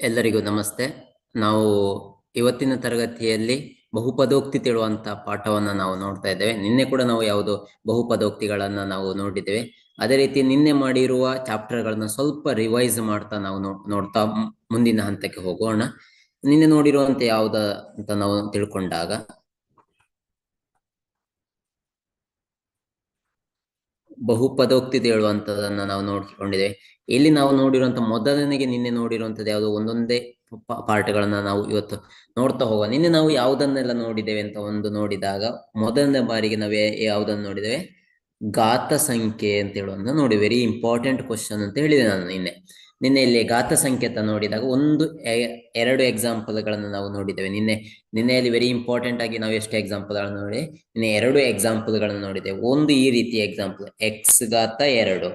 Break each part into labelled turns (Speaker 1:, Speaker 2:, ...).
Speaker 1: ಎಲ್ಲರಿಗೂ ನಮಸ್ತೆ. ನಾವು ಇವತ್ತಿನ ತರಗತಿಯಲ್ಲಿ ಬಹುಪದೋಕ್ತಿ ತಿಳುವಂತ ಪಾಠವನ್ನ ನಾವು ನೋಡ್ತಾ ಇದ್ದೇವೆ. ನಿನ್ನೆ ಕೂಡ ನಾವು ಯಾವುದು ಬಹುಪದೋಕ್ತಿಗಳನ್ನ ನಾವು ನೋಡಿದ್ದೇವೆ. ಅದೇ ರೀತಿ ನಿನ್ನೆ ಮಾಡಿರುವ ಚಾಪ್ಟರ್ಗಳನ್ನ ಸ್ವಲ್ಪ ರಿವೈಸ್ ಮಾಡ್ತಾ ನಾವು ನೋಡ್ತಾ ಮುಂದಿನ ಹಂತಕ್ಕೆ ಹೋಗೋಣ. ನಿನ್ನೆ ನೋಡಿರುವಂತ ಯಾವ್ದ ಅಂತ ನಾವು ತಿಳ್ಕೊಂಡಾಗ ಬಹುಪದೋಕ್ತಿ ಹೇಳುವಂತದನ್ನ ನಾವು ನೋಡ್ಕೊಂಡಿದ್ದೇವೆ. ಇಲ್ಲಿ ನಾವು ನೋಡಿರುವಂತ ಮೊದಲನೆಗೆ ನಿನ್ನೆ ನೋಡಿರುವಂತದ್ದು ಯಾವುದು ಒಂದೊಂದೇ ಪಾರ್ಟ್ಗಳನ್ನ ನಾವು ಇವತ್ತು ನೋಡ್ತಾ ಹೋಗುವ. ನಿನ್ನೆ ನಾವು ಯಾವುದನ್ನೆಲ್ಲ ನೋಡಿದ್ದೇವೆ ಅಂತ ಒಂದು ನೋಡಿದಾಗ ಮೊದಲನೇ ಬಾರಿಗೆ ನಾವು ಯಾವುದನ್ನು ನೋಡಿದ್ದೇವೆ, ಘಾತ ಸಂಖ್ಯೆ ಅಂತ ಹೇಳುವಂತ ನೋಡಿ. ವೆರಿ ಇಂಪಾರ್ಟೆಂಟ್ ಕ್ವಶನ್ ಅಂತ ಹೇಳಿದೆ ನಾನು ನಿನ್ನೆ ಇಲ್ಲಿ ಘಾತ ಸಂಕೇತ ನೋಡಿದಾಗ ಎರಡು ಎಕ್ಸಾಂಪಲ್ಗಳನ್ನು ನಾವು ನೋಡಿದ್ದೇವೆ. ನಿನ್ನೆಯಲ್ಲಿ ವೆರಿ ಇಂಪಾರ್ಟೆಂಟ್ ಆಗಿ ನಾವು ಎಷ್ಟು ಎಕ್ಸಾಂಪಲ್ಗಳನ್ನು ನೋಡಿ, ನಿನ್ನೆ ಎರಡು ಎಕ್ಸಾಂಪಲ್ಗಳನ್ನು ನೋಡಿದ್ದೇವೆ. ಒಂದು ಈ ರೀತಿಯ ಎಕ್ಸಾಂಪಲ್, ಎಕ್ಸ್ ಘಾತ 2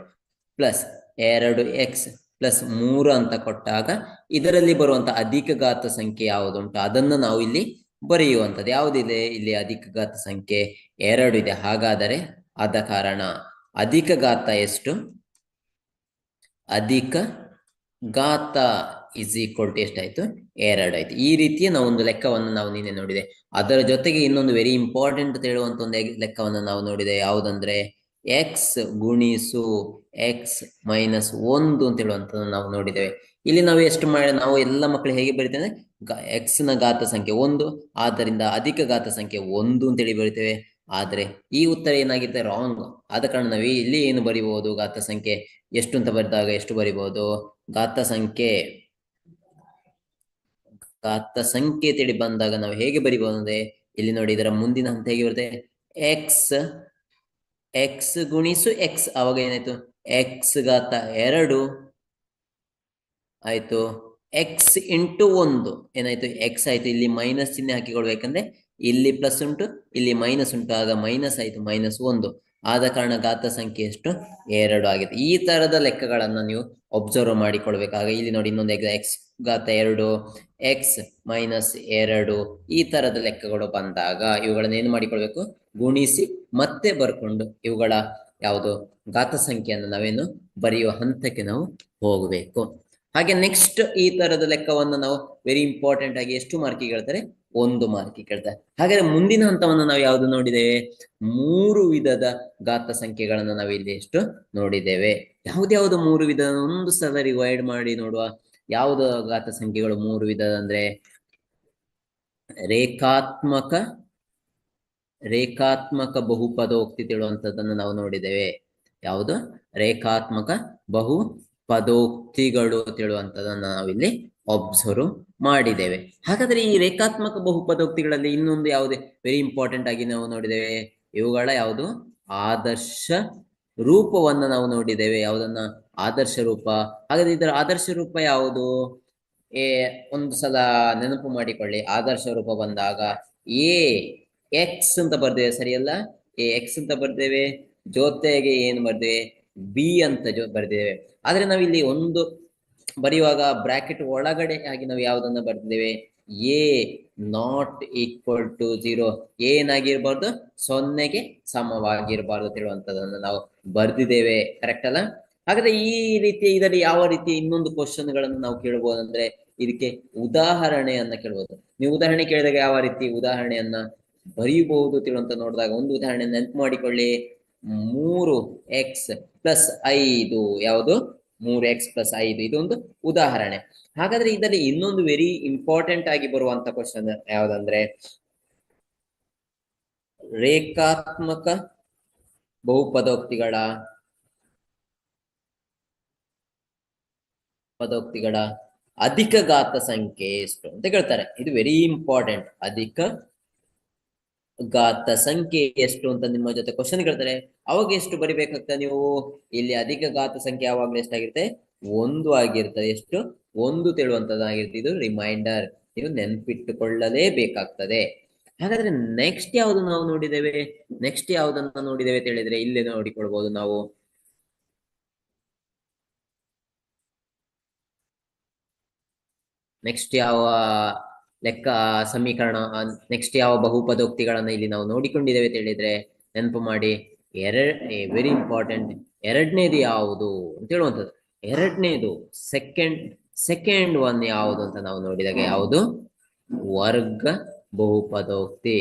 Speaker 1: ಪ್ಲಸ್ 2x+3 ಅಂತ ಕೊಟ್ಟಾಗ ಇದರಲ್ಲಿ ಬರುವಂತ ಅಧಿಕ ಘಾತ ಸಂಖ್ಯೆ ಯಾವುದುಂಟು ಅದನ್ನು ನಾವು ಇಲ್ಲಿ ಬರೆಯುವಂಥದ್ದು. ಯಾವುದಿದೆ ಇಲ್ಲಿ? ಅಧಿಕ ಘಾತ ಸಂಖ್ಯೆ 2 ಇದೆ. ಹಾಗಾದರೆ ಆದ ಕಾರಣ ಅಧಿಕ ಘಾತ ಎಷ್ಟು? ಅಧಿಕ ಘಾತ ಇಸ್ ಈಕ್ವಲ್ ಟು ಎಷ್ಟಾಯ್ತು? 2 ಆಯ್ತು. ಈ ರೀತಿಯ ನಾವು ಒಂದು ಲೆಕ್ಕವನ್ನು ನಾವು ನಿನ್ನೆ ನೋಡಿದೆ. ಅದರ ಜೊತೆಗೆ ಇನ್ನೊಂದು ವೆರಿ ಇಂಪಾರ್ಟೆಂಟ್ ಅಂತ ಹೇಳುವಂತ ಒಂದು ಲೆಕ್ಕವನ್ನು ನಾವು ನೋಡಿದೆ. ಯಾವುದಂದ್ರೆ ಎಕ್ಸ್ ಗುಣಿಸು x-1 ಅಂತ ಹೇಳುವಂಥದ್ದು ನಾವು ನೋಡಿದ್ದೇವೆ. ಇಲ್ಲಿ ನಾವು ಎಷ್ಟು ಮಾಡಿ ನಾವು ಎಲ್ಲ ಮಕ್ಕಳು ಹೇಗೆ ಬರಿತೇವೆ? ಎಕ್ಸ್ ನ ಘಾತ ಸಂಖ್ಯೆ 1, ಆದ್ದರಿಂದ ಅಧಿಕ ಘಾತ ಸಂಖ್ಯೆ 1 ಅಂತೇಳಿ ಬರಿತೇವೆ. ಆದ್ರೆ ಈ ಉತ್ತರ ಏನಾಗಿದೆ? ರಾಂಗ್. ಆದ ಕಾರಣ ನಾವು ಇಲ್ಲಿ ಏನು ಬರಿಬಹುದು? ಘಾತ ಸಂಖ್ಯೆ ಎಷ್ಟು ಅಂತ ಬರೆದಾಗ ಎಷ್ಟು ಬರಿಬಹುದು? ಘಾತ ಸಂಖ್ಯೆ ತಿಳಿ ಬಂದಾಗ ನಾವು ಹೇಗೆ ಬರಿಬಹುದು ಅಂದ್ರೆ, ಇಲ್ಲಿ ನೋಡಿ ಇದರ ಮುಂದಿನ ಹಂತ ಹೇಗೆ ಬರುತ್ತೆ? ಎಕ್ಸ್ ಗುಣಿಸು ಎಕ್ಸ್. ಅವಾಗ ಏನಾಯ್ತು? ಎಕ್ಸ್ ಘಾತ 2 ಆಯ್ತು, ಎಕ್ಸ್ ಇಂಟು 1 ಏನಾಯ್ತು? ಎಕ್ಸ್ ಆಯ್ತು. ಇಲ್ಲಿ ಮೈನಸ್ ಚಿಹ್ನೆ ಹಾಕಿಕೊಳ್ಬೇಕಂದ್ರೆ ಇಲ್ಲಿ ಪ್ಲಸ್ ಉಂಟು, ಇಲ್ಲಿ ಮೈನಸ್ ಉಂಟು, ಆಗ ಮೈನಸ್ ಆಯ್ತು, -1. ಆದ ಕಾರಣ ಘಾತ ಸಂಖ್ಯೆ ಎಷ್ಟು? 2 ಆಗಿದೆ. ಈ ತರದ ಲೆಕ್ಕಗಳನ್ನ ನೀವು ಒಬ್ಸರ್ವ್ ಮಾಡಿಕೊಳ್ಬೇಕಾಗ ಇಲ್ಲಿ ನೋಡಿ ಇನ್ನೊಂದು ಎಕ್ಸ್ ಘಾತ 2 x-2 ಈ ತರದ ಲೆಕ್ಕಗಳು ಬಂದಾಗ ಇವುಗಳನ್ನ ಏನು ಮಾಡಿಕೊಳ್ಬೇಕು? ಗುಣಿಸಿ ಮತ್ತೆ ಬರ್ಕೊಂಡು ಇವುಗಳ ಯಾವುದು ಘಾತ ಸಂಖ್ಯೆಯನ್ನು ನಾವೇನು ಬರೆಯುವ ಹಂತಕ್ಕೆ ನಾವು ಹೋಗಬೇಕು. ಹಾಗೆ ನೆಕ್ಸ್ಟ್ ಈ ತರದ ಲೆಕ್ಕವನ್ನು ನಾವು ವೆರಿ ಇಂಪಾರ್ಟೆಂಟ್ ಆಗಿ ಎಷ್ಟು ಮಾರ್ಕಿಗೆ ಹೇಳ್ತಾರೆ? 1 ಮಾರ್ಕಿಗೆ ಕೇಳ್ತಾರೆ. ಹಾಗಾದ್ರೆ ಮುಂದಿನ ಹಂತವನ್ನು ನಾವು ಯಾವ್ದು ನೋಡಿದ್ದೇವೆ? 3 ವಿಧದ ಘಾತ ಸಂಖ್ಯೆಗಳನ್ನು ನಾವು ಇಲ್ಲಿ ಎಷ್ಟು ನೋಡಿದ್ದೇವೆ. ಯಾವ್ದು 3 ವಿಧ? ಒಂದು ಸಲ ರಿವೈಡ್ ಮಾಡಿ ನೋಡುವ. ಯಾವ್ದು ಘಾತ ಸಂಖ್ಯೆಗಳು 3 ವಿಧದ ಅಂದ್ರೆ, ರೇಖಾತ್ಮಕ ಬಹುಪದೋಕ್ತಿ ತಿಳುವಂತದ್ದನ್ನು ನಾವು ನೋಡಿದ್ದೇವೆ. ಯಾವುದು? ರೇಖಾತ್ಮಕ ಬಹುಪದೋಕ್ತಿಗಳು ತಿಳುವಂತದನ್ನ ನಾವಿಲ್ಲಿ ಒಬ್ಸರ್ವ್ ಮಾಡಿದ್ದೇವೆ. ಹಾಗಾದ್ರೆ ಈ ರೇಖಾತ್ಮಕ ಬಹುಪದೋಕ್ತಿಗಳಲ್ಲಿ ಇನ್ನೊಂದು ಯಾವುದೇ ವೆರಿ ಇಂಪಾರ್ಟೆಂಟ್ ಆಗಿ ನಾವು ನೋಡಿದ್ದೇವೆ? ಇವುಗಳ ಯಾವುದು ಆದರ್ಶ ರೂಪವನ್ನ ನಾವು ನೋಡಿದ್ದೇವೆ. ಯಾವುದನ್ನ? ಆದರ್ಶ ರೂಪ. ಹಾಗಾದ್ರೆ ಇದರ ಆದರ್ಶ ರೂಪ ಯಾವುದು? ಒಂದು ಸಲ ನೆನಪು ಮಾಡಿಕೊಳ್ಳಿ. ಆದರ್ಶ ರೂಪ ಬಂದಾಗ ಎಕ್ಸ್ ಅಂತ ಬರ್ದೇವೆ, ಸರಿಯಲ್ಲ? ಎಕ್ಸ್ ಅಂತ ಬರ್ದೇವೆ, ಜೊತೆಗೆ ಏನು ಬರ್ದೇವೆ? ಬಿ ಅಂತ ಬರ್ದೇವೆ. ಆದ್ರೆ ನಾವಿಲ್ಲಿ ಒಂದು ಬರೆಯುವಾಗ ಬ್ರಾಕೆಟ್ ಒಳಗಡೆ ಆಗಿ ನಾವು ಯಾವುದನ್ನ ಬರ್ದಿದ್ದೇವೆ? A not equal to 0. ಏನಾಗಿರ್ಬಾರ್ದು? 0ಗೆ ಸಮವಾಗಿರ್ಬಾರ್ದು ತಿಳುವಂತದನ್ನು ನಾವು ಬರ್ದಿದ್ದೇವೆ. ಕರೆಕ್ಟ್ ಅಲ್ಲ? ಹಾಗಾದ್ರೆ ಈ ರೀತಿ ಇದರಲ್ಲಿ ಯಾವ ರೀತಿ ಇನ್ನೊಂದು ಕ್ವಶನ್ ಗಳನ್ನು ನಾವು ಕೇಳಬಹುದು ಅಂದ್ರೆ, ಇದಕ್ಕೆ ಉದಾಹರಣೆಯನ್ನ ಕೇಳಬಹುದು. ನೀವು ಉದಾಹರಣೆ ಕೇಳಿದಾಗ ಯಾವ ರೀತಿ ಉದಾಹರಣೆಯನ್ನ ಬರೆಯಬಹುದು ತಿಳುವಂತ ನೋಡಿದಾಗ ಒಂದು ಉದಾಹರಣೆ ನೆನಪು ಮಾಡಿಕೊಳ್ಳಿ. 3x+5 ಯಾವುದು? 3x+5 ಇದೊಂದು ಉದಾಹರಣೆ. ಹಾಗಾದ್ರೆ ಇದರಲ್ಲಿ ಇನ್ನೊಂದು ವೆರಿ ಇಂಪಾರ್ಟೆಂಟ್ ಆಗಿ ಬರುವಂತ ಕ್ವಶನ್ ಯಾವ್ದಂದ್ರೆ, ರೇಖಾತ್ಮಕ ಬಹುಪದೋಕ್ತಿಗಳ ಅಧಿಕ ಘಾತ ಸಂಖ್ಯೆ ಎಷ್ಟು ಅಂತ ಕೇಳ್ತಾರೆ. ಇದು ವೆರಿ ಇಂಪಾರ್ಟೆಂಟ್. ಅಧಿಕ ಘಾತ ಸಂಖ್ಯೆ ಎಷ್ಟು ಅಂತ ನಿಮ್ಮ ಜೊತೆ ಕ್ವಶನ್ ಕೇಳ್ತಾರೆ. ಅವಾಗ ಎಷ್ಟು ಬರಿಬೇಕಾಗ್ತದೆ ನೀವು? ಇಲ್ಲಿ ಅಧಿಕ ಘಾತ ಸಂಖ್ಯೆ ಯಾವಾಗ್ಲೂ ಎಷ್ಟಾಗಿರುತ್ತೆ? 1 ಆಗಿರ್ತದೆ. ಎಷ್ಟು? 1 ತಿಳುವಂತದ್ದಾಗಿರುತ್ತೆ. ಇದು ರಿಮೈಂಡರ್, ನೀವು ನೆನ್ಪಿಟ್ಟುಕೊಳ್ಳಲೇಬೇಕಾಗ್ತದೆ. ಹಾಗಾದ್ರೆ ನೆಕ್ಸ್ಟ್ ಯಾವ್ದು ನಾವು ನೋಡಿದ್ದೇವೆ? ನೆಕ್ಸ್ಟ್ ಯಾವ್ದನ್ನ ನೋಡಿದ್ದೇವೆ ಅಂತ ಹೇಳಿದ್ರೆ ಇಲ್ಲೇ ನೋಡಿಕೊಳ್ಬಹುದು ನಾವು. ನೆಕ್ಸ್ಟ್ ಯಾವ ಲೆಕ್ಕ ಸಮೀಕರಣ, ನೆಕ್ಸ್ಟ್ ಯಾವ ಬಹುಪದೋಕ್ತಿಗಳನ್ನ ಇಲ್ಲಿ ನಾವು ನೋಡಿಕೊಂಡಿದ್ದೇವೆ ಅಂತ ಹೇಳಿದ್ರೆ ನೆನಪು ಮಾಡಿ. Very important. ಎರಡನೇದು ಯಾವುದು ಅಂತ ಹೇಳುವಂಥದ್ದು. ಎರಡನೇದು ಸೆಕೆಂಡ್ ಒನ್ ಯಾವುದು ಅಂತ ನಾವು ನೋಡಿದಾಗ ಯಾವುದು ವರ್ಗ ಬಹುಪದೋಕ್ತಿ.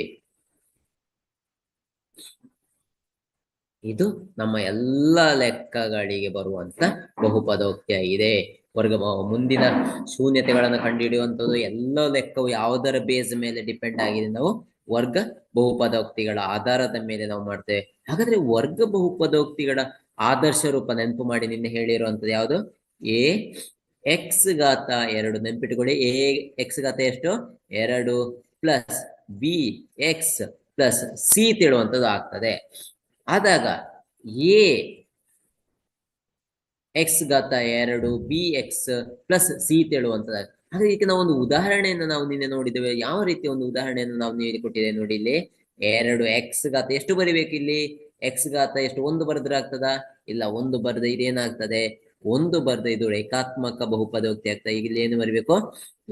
Speaker 1: ಇದು ನಮ್ಮ ಎಲ್ಲ ಲೆಕ್ಕಗಳಿಗೆ ಬರುವಂತ ಬಹುಪದೋಕ್ತಿ ಆಗಿದೆ. ವರ್ಗ ಮುಂದಿನ ಶೂನ್ಯತೆಗಳನ್ನು ಕಂಡುಹಿಡಿಯುವಂಥದ್ದು ಎಲ್ಲ ಲೆಕ್ಕವು ಯಾವುದರ ಬೇಸ್ ಮೇಲೆ ಡಿಪೆಂಡ್ ಆಗಿದೆ, ನಾವು ವರ್ಗ ಬಹುಪದೋಕ್ತಿಗಳ ಆಧಾರದ ಮೇಲೆ ನಾವು ಮಾಡ್ತೇವೆ. ಹಾಗಾದ್ರೆ ವರ್ಗ ಬಹುಪದೋಕ್ತಿಗಳ ಆದರ್ಶ ರೂಪ ನೆನಪು ಮಾಡಿ ನಿನ್ನೆ ಹೇಳಿರುವಂತದ್ದು ಯಾವುದು? ಎ ಎಕ್ಸ್ ಘಾತ 2 ನೆನ್ಪಿಟ್ಟುಕೊಳ್ಳಿ. ಎ ಎಕ್ಸ್ ಘಾತ ಎಷ್ಟು? 2 plus b x plus c ತಿಳುವಂಥದ್ದು ಆಗ್ತದೆ. ಆದಾಗ ಎ ಎಕ್ಸ್ ಘಾತ 2 ಬಿ ಎಕ್ಸ್ ಪ್ಲಸ್ ಸಿ ತಿಳುವಂಥದ್ದು. ಹಾಗೆ ಈಗ ನಾವು ಒಂದು ಉದಾಹರಣೆಯನ್ನು ನಾವು ನಿನ್ನೆ ನೋಡಿದ್ದೇವೆ. ಯಾವ ರೀತಿ ಒಂದು ಉದಾಹರಣೆಯನ್ನು ನಾವು ನೀಡಿ ಕೊಟ್ಟಿದ್ದೇವೆ ನೋಡಿ. ಇಲ್ಲಿ 2 ಎಕ್ಸ್ ಘಾತ ಎಷ್ಟು ಬರಿಬೇಕು? ಇಲ್ಲಿ ಎಕ್ಸ್ ಘಾತ ಎಷ್ಟು? 1 ಬರೆದ್ರೆ ಆಗ್ತದಾ? ಇಲ್ಲ, 1 ಬರೆದ್ರೆ ಇದೇನಾಗ್ತದೆ? 1 ಬರೆದ್ರೆ ಇದು ರೇಖಾತ್ಮಕ ಬಹುಪದೋಕ್ತಿ ಆಗ್ತದೆ. ಈಗ ಇಲ್ಲಿ ಏನು ಬರಿಬೇಕು?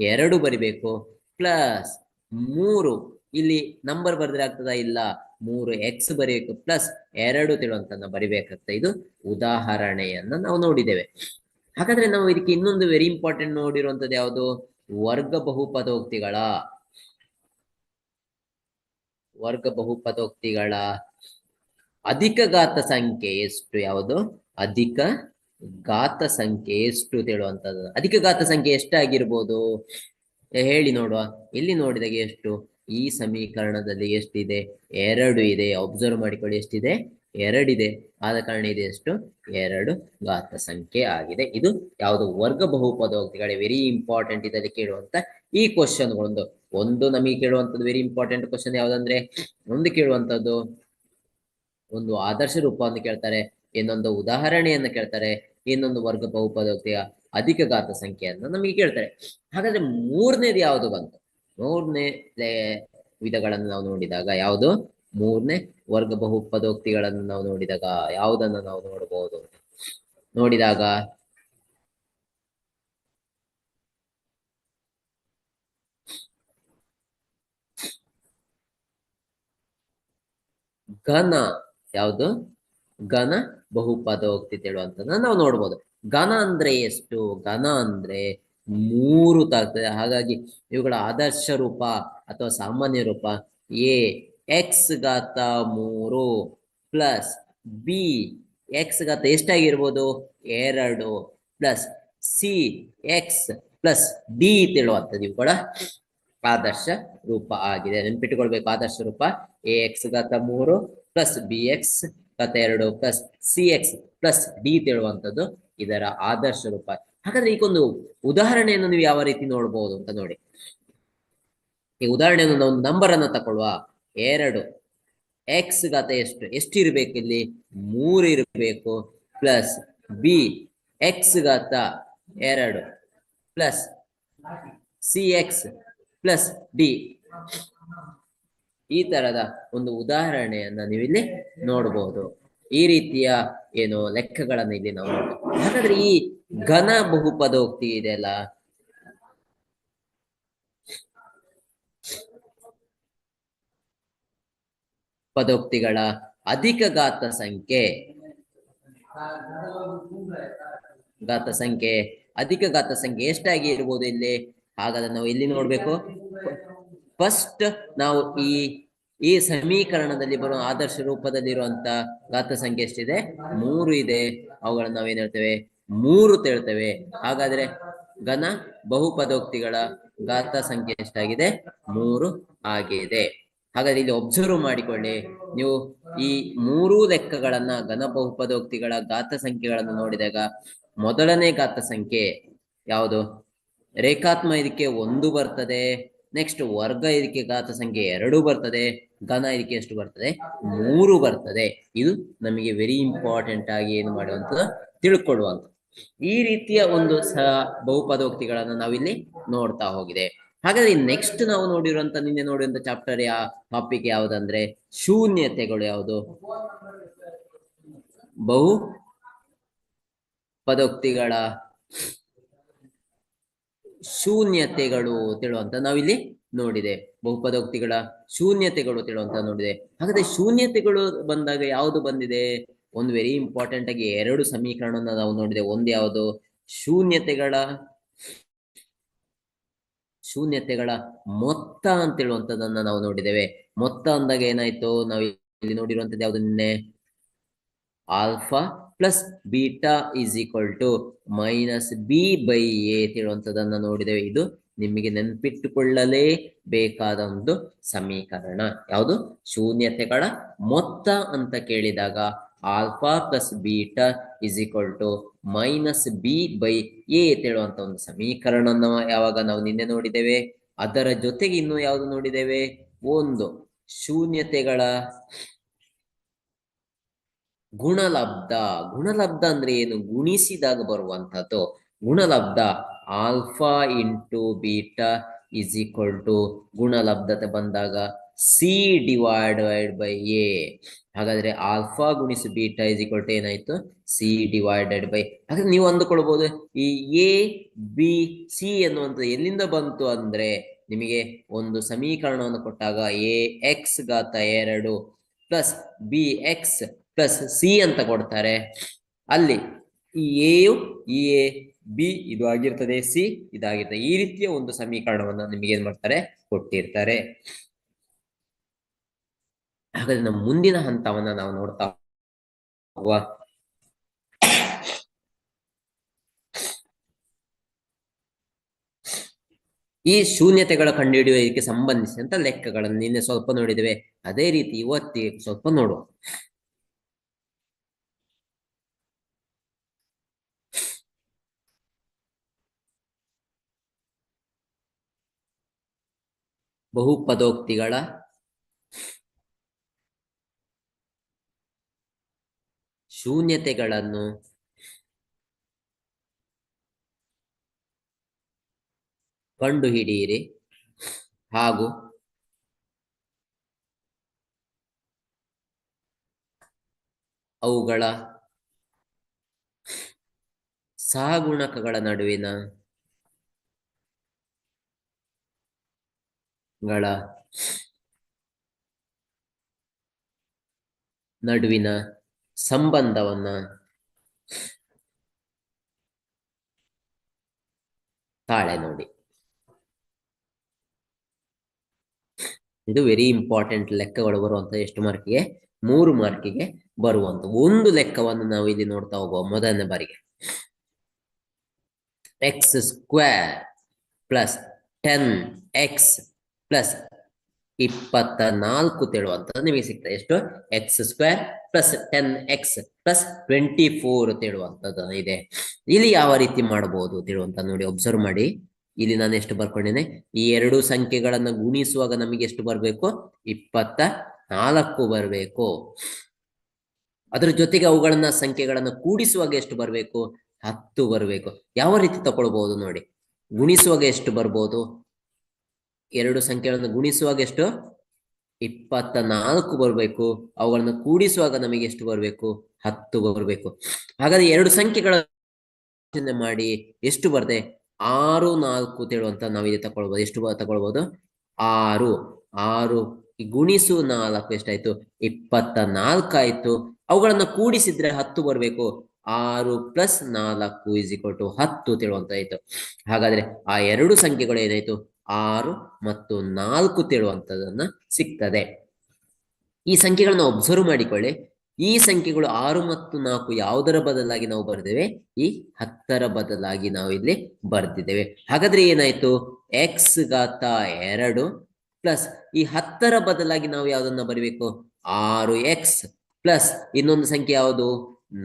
Speaker 1: 2 ಬರಿಬೇಕು ಪ್ಲಸ್ 3. ಇಲ್ಲಿ ನಂಬರ್ ಬರೆದ್ರೆ ಆಗ್ತದಾ? ಇಲ್ಲ, 3 ಎಕ್ಸ್ ಬರೀಬೇಕು ಪ್ಲಸ್ 2 ತಿಳುವಂತ ಬರಿಬೇಕಾಗ್ತದೆ. ಇದು ಉದಾಹರಣೆಯನ್ನ ನಾವು ನೋಡಿದ್ದೇವೆ. ಹಾಗಾದ್ರೆ ನಾವು ಇದಕ್ಕೆ ಇನ್ನೊಂದು ವೆರಿ ಇಂಪಾರ್ಟೆಂಟ್ ನೋಡಿರುವಂತದ್ದು ಯಾವುದು? ವರ್ಗ ಬಹುಪದೋಕ್ತಿಗಳ ಅಧಿಕ ಘಾತ ಸಂಖ್ಯೆ ಎಷ್ಟು? ಯಾವುದು? ಅಧಿಕ ಘಾತ ಸಂಖ್ಯೆ ಎಷ್ಟು ತಿಳುವಂತದ್ದು. ಅಧಿಕ ಘಾತ ಸಂಖ್ಯೆ ಎಷ್ಟಾಗಿರ್ಬೋದು ಹೇಳಿ ನೋಡುವ. ಇಲ್ಲಿ ನೋಡಿದಾಗ ಎಷ್ಟು? ಈ ಸಮೀಕರಣದಲ್ಲಿ ಎಷ್ಟಿದೆ? 2 ಇದೆ. ಅಬ್ಸರ್ವ್ ಮಾಡಿಕೊಳ್ಳಿ, ಎಷ್ಟಿದೆ? 2 ಇದೆ. ಆದ ಕಾರಣ ಇದೆ ಎಷ್ಟು? 2 ಘಾತ ಸಂಖ್ಯೆ ಆಗಿದೆ. ಇದು ಯಾವುದು? ವರ್ಗ ಬಹುಪದೋಕ್ತಿಗಳೇ. ವೆರಿ ಇಂಪಾರ್ಟೆಂಟ್ ಇದರಲ್ಲಿ ಕೇಳುವಂತ ಈ ಕ್ವಶನ್ಗಳೊಂದು. ಒಂದು ನಮಗೆ ಕೇಳುವಂಥದ್ದು ವೆರಿ ಇಂಪಾರ್ಟೆಂಟ್ ಕ್ವಶನ್ ಯಾವ್ದಂದ್ರೆ, ಒಂದು ಕೇಳುವಂಥದ್ದು ಒಂದು ಆದರ್ಶ ರೂಪವನ್ನು ಕೇಳ್ತಾರೆ, ಇನ್ನೊಂದು ಉದಾಹರಣೆಯನ್ನು ಕೇಳ್ತಾರೆ, ಇನ್ನೊಂದು ವರ್ಗ ಬಹುಪದೋಕ್ತಿಯ ಅಧಿಕ ಘಾತ ಸಂಖ್ಯೆಯನ್ನು ನಮಗೆ ಕೇಳ್ತಾರೆ. ಹಾಗಾದ್ರೆ ಮೂರನೇದು ಯಾವುದು ಬಂತು? ಮೂರನೇ ವಿಧಗಳನ್ನು ನಾವು ನೋಡಿದಾಗ ಯಾವುದು? ಮೂರನೇ ವರ್ಗ ಬಹುಪದೋಕ್ತಿಗಳನ್ನು ನಾವು ನೋಡಿದಾಗ ಯಾವುದನ್ನು ನಾವು ನೋಡಬಹುದು? ನೋಡಿದಾಗ ಘನ ಯಾವುದು? ಘನ ಬಹುಪದೋಕ್ತಿ ತಿಳುವಂತದನ್ನ ನಾವು ನೋಡ್ಬೋದು. ಘನ ಅಂದ್ರೆ ಎಷ್ಟು? ಘನ ಅಂದ್ರೆ 3 ತಾಗ್ತದೆ. ಹಾಗಾಗಿ ಇವುಗಳ ಆದರ್ಶ ರೂಪ ಅಥವಾ ಸಾಮಾನ್ಯ ರೂಪ ಎ ಎಕ್ಸ್ ಘಾತ 3 ಪ್ಲಸ್ ಬಿ ಎಕ್ಸ್ ಘಾತ ಎಷ್ಟಾಗಿರ್ಬೋದು? 2 plus c x plus d ತಿಳುವಂಥದ್ದು ಇವುಗಳ ಆದರ್ಶ ರೂಪ ಆಗಿದೆ. ನೆನ್ಪಿಟ್ಟುಕೊಳ್ಬೇಕು, ಆದರ್ಶ ರೂಪ ಎ ಎಕ್ಸ್ ಘಾತ 3 ಪ್ಲಸ್ ಬಿ ಎಕ್ಸ್ ಘಾತ 2 plus c x plus d ತಿಳುವಂಥದ್ದು ಇದರ ಆದರ್ಶ ರೂಪ. ಹಾಗಾದ್ರೆ ಈಗೊಂದು ಉದಾಹರಣೆಯನ್ನು ನೀವು ಯಾವ ರೀತಿ ನೋಡ್ಬೋದು ಅಂತ ನೋಡಿ. ಈ ಉದಾಹರಣೆಯನ್ನು ನಾವು ನಂಬರ್ ಅನ್ನ ತಕೊಳ್ಳುವ. 2 ಎಕ್ಸ್ ಘಾತ ಎಷ್ಟಿರ್ಬೇಕು? ಇಲ್ಲಿ 3 ಇರಬೇಕು ಪ್ಲಸ್ ಬಿ ಎಕ್ಸ್ ಘಾತ 2 plus c x plus D. ಈ ತರದ ಒಂದು ಉದಾಹರಣೆಯನ್ನ ನೀವು ಇಲ್ಲಿ ನೋಡಬಹುದು. ಈ ರೀತಿಯ ಏನು ಲೆಕ್ಕಗಳನ್ನು ಇಲ್ಲಿ ನಾವು ನೋಡ್ಬೋದು. ಹಾಗಾದ್ರೆ ಈ ಘನ ಬಹುಪದೋಕ್ತಿ ಇದೆಯಲ್ಲ, ಪದೋಕ್ತಿಗಳ ಅಧಿಕ ಘಾತ ಸಂಖ್ಯೆ ಅಧಿಕ ಘಾತ ಸಂಖ್ಯೆ ಎಷ್ಟಾಗಿ ಇರ್ಬೋದು ಇಲ್ಲಿ? ಹಾಗಾದ್ರೆ ನಾವು ಇಲ್ಲಿ ನೋಡ್ಬೇಕು. ಫಸ್ಟ್ ನಾವು ಈ ಸಮೀಕರಣದಲ್ಲಿ ಬರುವ ಆದರ್ಶ ರೂಪದಲ್ಲಿರುವಂತ ಘಾತ ಸಂಖ್ಯೆ ಎಷ್ಟಿದೆ? 3 ಇದೆ. ಅವುಗಳನ್ನು ನಾವೇನ್ ಹೇಳ್ತೇವೆ? 3 ಹೇಳ್ತೇವೆ. ಹಾಗಾದ್ರೆ ಘನ ಬಹುಪದೋಕ್ತಿಗಳ ಘಾತ ಸಂಖ್ಯೆ ಎಷ್ಟಾಗಿದೆ? 3 ಆಗಿದೆ. ಹಾಗಾದ್ರೆ ಇಲ್ಲಿ ಒಬ್ಸರ್ವ್ ಮಾಡಿಕೊಳ್ಳಿ. ನೀವು ಈ 3 ಲೆಕ್ಕಗಳನ್ನ ಘನ ಬಹುಪದೋಕ್ತಿಗಳ ಘಾತ ಸಂಖ್ಯೆಗಳನ್ನು ನೋಡಿದಾಗ ಮೊದಲನೇ ಘಾತ ಸಂಖ್ಯೆ ಯಾವುದು? ರೇಖಾತ್ಮ ಇದಕ್ಕೆ 1 ಬರ್ತದೆ. ನೆಕ್ಸ್ಟ್ ವರ್ಗ ಇದಕ್ಕೆ ಘಾತ ಸಂಖ್ಯೆ 2 ಬರ್ತದೆ. ಘನ ಇದಕ್ಕೆ ಎಷ್ಟು ಬರ್ತದೆ? 3 ಬರ್ತದೆ. ಇದು ನಮಗೆ ವೆರಿ ಇಂಪಾರ್ಟೆಂಟ್ ಆಗಿ ಏನು ಮಾಡುವಂತ ತಿಳ್ಕೊಳ್ಳುವಂತ ಈ ರೀತಿಯ ಒಂದು ಬಹುಪದೋಕ್ತಿಗಳನ್ನ ನಾವಿಲ್ಲಿ ನೋಡ್ತಾ ಹೋಗಿದೆ. ಹಾಗಾದ್ರೆ ನೆಕ್ಸ್ಟ್ ನಾವು ನೋಡಿರುವಂತ ನಿನ್ನೆ ನೋಡಿರುವಂತ ಚಾಪ್ಟರ್ ಟಾಪಿಕ್ ಯಾವುದಂದ್ರೆ ಶೂನ್ಯತೆಗಳು. ಯಾವುದು? ಬಹು ಪದೋಕ್ತಿಗಳ ಶೂನ್ಯತೆಗಳು ತಿಳುವಂತ ನಾವಿಲ್ಲಿ ನೋಡಿದೆ. ಬಹುಪದೋಕ್ತಿಗಳ ಶೂನ್ಯತೆಗಳು ತಿಳುವಂತ ನೋಡಿದೆ. ಹಾಗಾದ್ರೆ ಶೂನ್ಯತೆಗಳು ಬಂದಾಗ ಯಾವುದು ಬಂದಿದೆ? ಒಂದು ವೆರಿ ಇಂಪಾರ್ಟೆಂಟ್ ಆಗಿ 2 ಸಮೀಕರಣವನ್ನು ನಾವು ನೋಡಿದೆ. ಒಂದು ಯಾವುದು? ಶೂನ್ಯತೆಗಳ ಶೂನ್ಯತೆಗಳ ಮೊತ್ತ ಅಂತ ಹೇಳುವಂತದನ್ನ ನಾವು ನೋಡಿದ್ದೇವೆ. ಮೊತ್ತ ಅಂದಾಗ ಏನಾಯ್ತು, ನಾವು ಇಲ್ಲಿ ನೋಡಿರುವಂತದ್ದು ಯಾವ್ದು ನಿನ್ನೆ, alpha plus beta is equal to minus B by a ಹೇಳುವಂತದನ್ನ ನೋಡಿದ್ದೇವೆ. ಇದು ನಿಮಗೆ ನೆನಪಿಟ್ಟುಕೊಳ್ಳಲೇಬೇಕಾದ ಒಂದು ಸಮೀಕರಣ. ಯಾವುದು? ಶೂನ್ಯತೆಗಳ ಮೊತ್ತ ಅಂತ ಕೇಳಿದಾಗ alpha plus beta is equal to minus B by A ಹೇಳುವಂತ ಒಂದು ಸಮೀಕರಣನ ಯಾವಾಗ ನಾವು ನಿನ್ನೆ ನೋಡಿದ್ದೇವೆ. ಅದರ ಜೊತೆಗೆ ಇನ್ನು ಯಾವುದು ನೋಡಿದ್ದೇವೆ, ಒಂದು ಶೂನ್ಯತೆಗಳ ಗುಣಲಬ್ಧ. ಗುಣಲಬ್ಧ ಅಂದ್ರೆ ಏನು? ಗುಣಿಸಿದಾಗ ಬರುವಂತದ್ದು ಗುಣಲಬ್ಧ. Alpha into beta is equal to ಗುಣಲಬ್ಧತೆ ಬಂದಾಗ ಸಿ ಡಿವೈಡೆಡ್ ಬೈ ಎ. ಹಾಗಾದ್ರೆ ಆಲ್ಫಾ ಗುಣಿಸು ಬೀಟಾ ಇಸ್ ಈಕ್ವಲ್ ಟು ಏನಾಯ್ತು, ಸಿ ಡಿವೈಡೆಡ್ ಬೈ. ಹಾಗಾದ್ರೆ ನೀವು ಅಂದುಕೊಳ್ಬಹುದು ಈ ಎ ಬಿ ಸಿ ಎನ್ನುವಂಥದ್ದು ಎಲ್ಲಿಂದ ಬಂತು ಅಂದ್ರೆ, ನಿಮಗೆ ಒಂದು ಸಮೀಕರಣವನ್ನು ಕೊಟ್ಟಾಗ ಎ ಎಕ್ಸ್ ಘಾತ 2 plus b x plus C ಅಂತ ಕೊಡ್ತಾರೆ. ಅಲ್ಲಿ ಈ ಎಯು ಈ ಎ ಬಿ ಇದು ಆಗಿರ್ತದೆ, ಸಿ ಇದಾಗಿರ್ತದೆ. ಈ ರೀತಿಯ ಒಂದು ಸಮೀಕರಣವನ್ನ ನಿಮಗೆ ಏನ್ ಮಾಡ್ತಾರೆ, ಕೊಟ್ಟಿರ್ತಾರೆ. ಹಾಗಾದ್ರೆ ನಮ್ಮ ಮುಂದಿನ ಹಂತವನ್ನ ನಾವು ನೋಡ್ತಾ ಹೋಗುವ. ಈ ಶೂನ್ಯತೆಗಳ ಕಂಡುಹಿಡಿಯುವುದಕ್ಕೆ ಸಂಬಂಧಿಸಿದಂತ ಲೆಕ್ಕಗಳನ್ನು ನಿನ್ನೆ ಸ್ವಲ್ಪ ನೋಡಿದ್ದೇವೆ. ಅದೇ ರೀತಿ ಇವತ್ತಿಗೆ ಸ್ವಲ್ಪ ನೋಡುವ. ಬಹುಪದೋಕ್ತಿಗಳ ಶೂನ್ಯತೆಗಳನ್ನು ಕಂಡುಹಿಡಿಯಿರಿ ಹಾಗೂ ಅವುಗಳ ಸಹಗುಣಕಗಳ ನಡುವಿನ ಸಂಬಂಧವನ್ನ ತಾಳೆ ನೋಡಿ. ಇದು ವೆರಿ ಇಂಪಾರ್ಟೆಂಟ್. ಲೆಕ್ಕಗಳು ಬರುವಂತ ಎಷ್ಟು ಮಾರ್ಕಿಗೆ? 3 ಮಾರ್ಕಿಗೆ ಬರುವಂತ ಒಂದು ಲೆಕ್ಕವನ್ನು ನಾವು ಇಲ್ಲಿ ನೋಡ್ತಾ ಹೋಗುವ. ಮೊದಲನೇ ಬಾರಿಗೆ X square plus 10x plus 24 ತಿಳುವಂತದ್ದು ನಿಮಗೆ ಸಿಗ್ತದೆ. ಎಷ್ಟು? X square plus 10x plus 24 ತಿಳುವಂತದ್ದು ಇದೆ. ಇಲ್ಲಿ ಯಾವ ರೀತಿ ಮಾಡಬಹುದು ತಿಳುವಂತ ನೋಡಿ, ಒಬ್ಸರ್ವ್ ಮಾಡಿ. ಇಲ್ಲಿ ನಾನು ಎಷ್ಟು ಬರ್ಕೊಂಡಿದ್ದೇನೆ, ಈ ಎರಡು ಸಂಖ್ಯೆಗಳನ್ನ ಗುಣಿಸುವಾಗ ನಮಗೆ ಎಷ್ಟು ಬರಬೇಕು? 24 ಬರಬೇಕು. ಅದರ ಜೊತೆಗೆ ಅವುಗಳನ್ನ ಸಂಖ್ಯೆಗಳನ್ನ ಕೂಡಿಸುವಾಗ ಎಷ್ಟು ಬರಬೇಕು? 10 ಬರಬೇಕು. ಯಾವ ರೀತಿ ತಗೊಳ್ಬಹುದು ನೋಡಿ. ಗುಣಿಸುವಾಗ ಎಷ್ಟು ಬರ್ಬೋದು? ಎರಡು ಸಂಖ್ಯೆಗಳನ್ನು ಗುಣಿಸುವಾಗ ಎಷ್ಟು? 24 ಬರಬೇಕು. ಅವುಗಳನ್ನ ಕೂಡಿಸುವಾಗ ನಮಗೆ ಎಷ್ಟು ಬರಬೇಕು? 10 ಬರಬೇಕು. ಹಾಗಾದ್ರೆ ಎರಡು ಸಂಖ್ಯೆಗಳ ಮಾಡಿ ಎಷ್ಟು ಬರ್ತದೆ? 6 4 ಹೇಳುವಂತ ನಾವು ಇಲ್ಲಿ ತಗೊಳ್ಬಹುದು. ಎಷ್ಟು ತಗೊಳ್ಬಹುದು? 6 6 ಗುಣಿಸು 4 ಎಷ್ಟಾಯ್ತು? 24 ಆಯ್ತು. ಅವುಗಳನ್ನ ಕೂಡಿಸಿದ್ರೆ 10 ಬರಬೇಕು. 6 ಪ್ಲಸ್ 4 ಇಸ್ ಈಕ್ವಲ್ ಟು 10 ತಿಳುವಂತ ಆಯ್ತು. ಹಾಗಾದ್ರೆ ಆ ಎರಡು ಸಂಖ್ಯೆಗಳು ಏನಾಯ್ತು? 6 ಮತ್ತು 4 ತಿಳುವಂತದನ್ನ ಸಿಗ್ತದೆ. ಈ ಸಂಖ್ಯೆಗಳನ್ನ ಒಬ್ಸರ್ವ್ ಮಾಡಿಕೊಳ್ಳಿ. ಈ ಸಂಖ್ಯೆಗಳು 6 ಮತ್ತು 4 ಯಾವುದರ ಬದಲಾಗಿ ನಾವು ಬರ್ದೇವೆ? ಈ 10ರ ಬದಲಾಗಿ ನಾವು ಇಲ್ಲಿ ಬರ್ದಿದ್ದೇವೆ. ಹಾಗಾದ್ರೆ ಏನಾಯ್ತು? ಎಕ್ಸ್ ಘಾತ 2 ಪ್ಲಸ್ ಈ 10ರ ಬದಲಾಗಿ ನಾವು ಯಾವ್ದನ್ನ ಬರೀಬೇಕು? 6x ಪ್ಲಸ್ ಇನ್ನೊಂದು ಸಂಖ್ಯೆ ಯಾವುದು?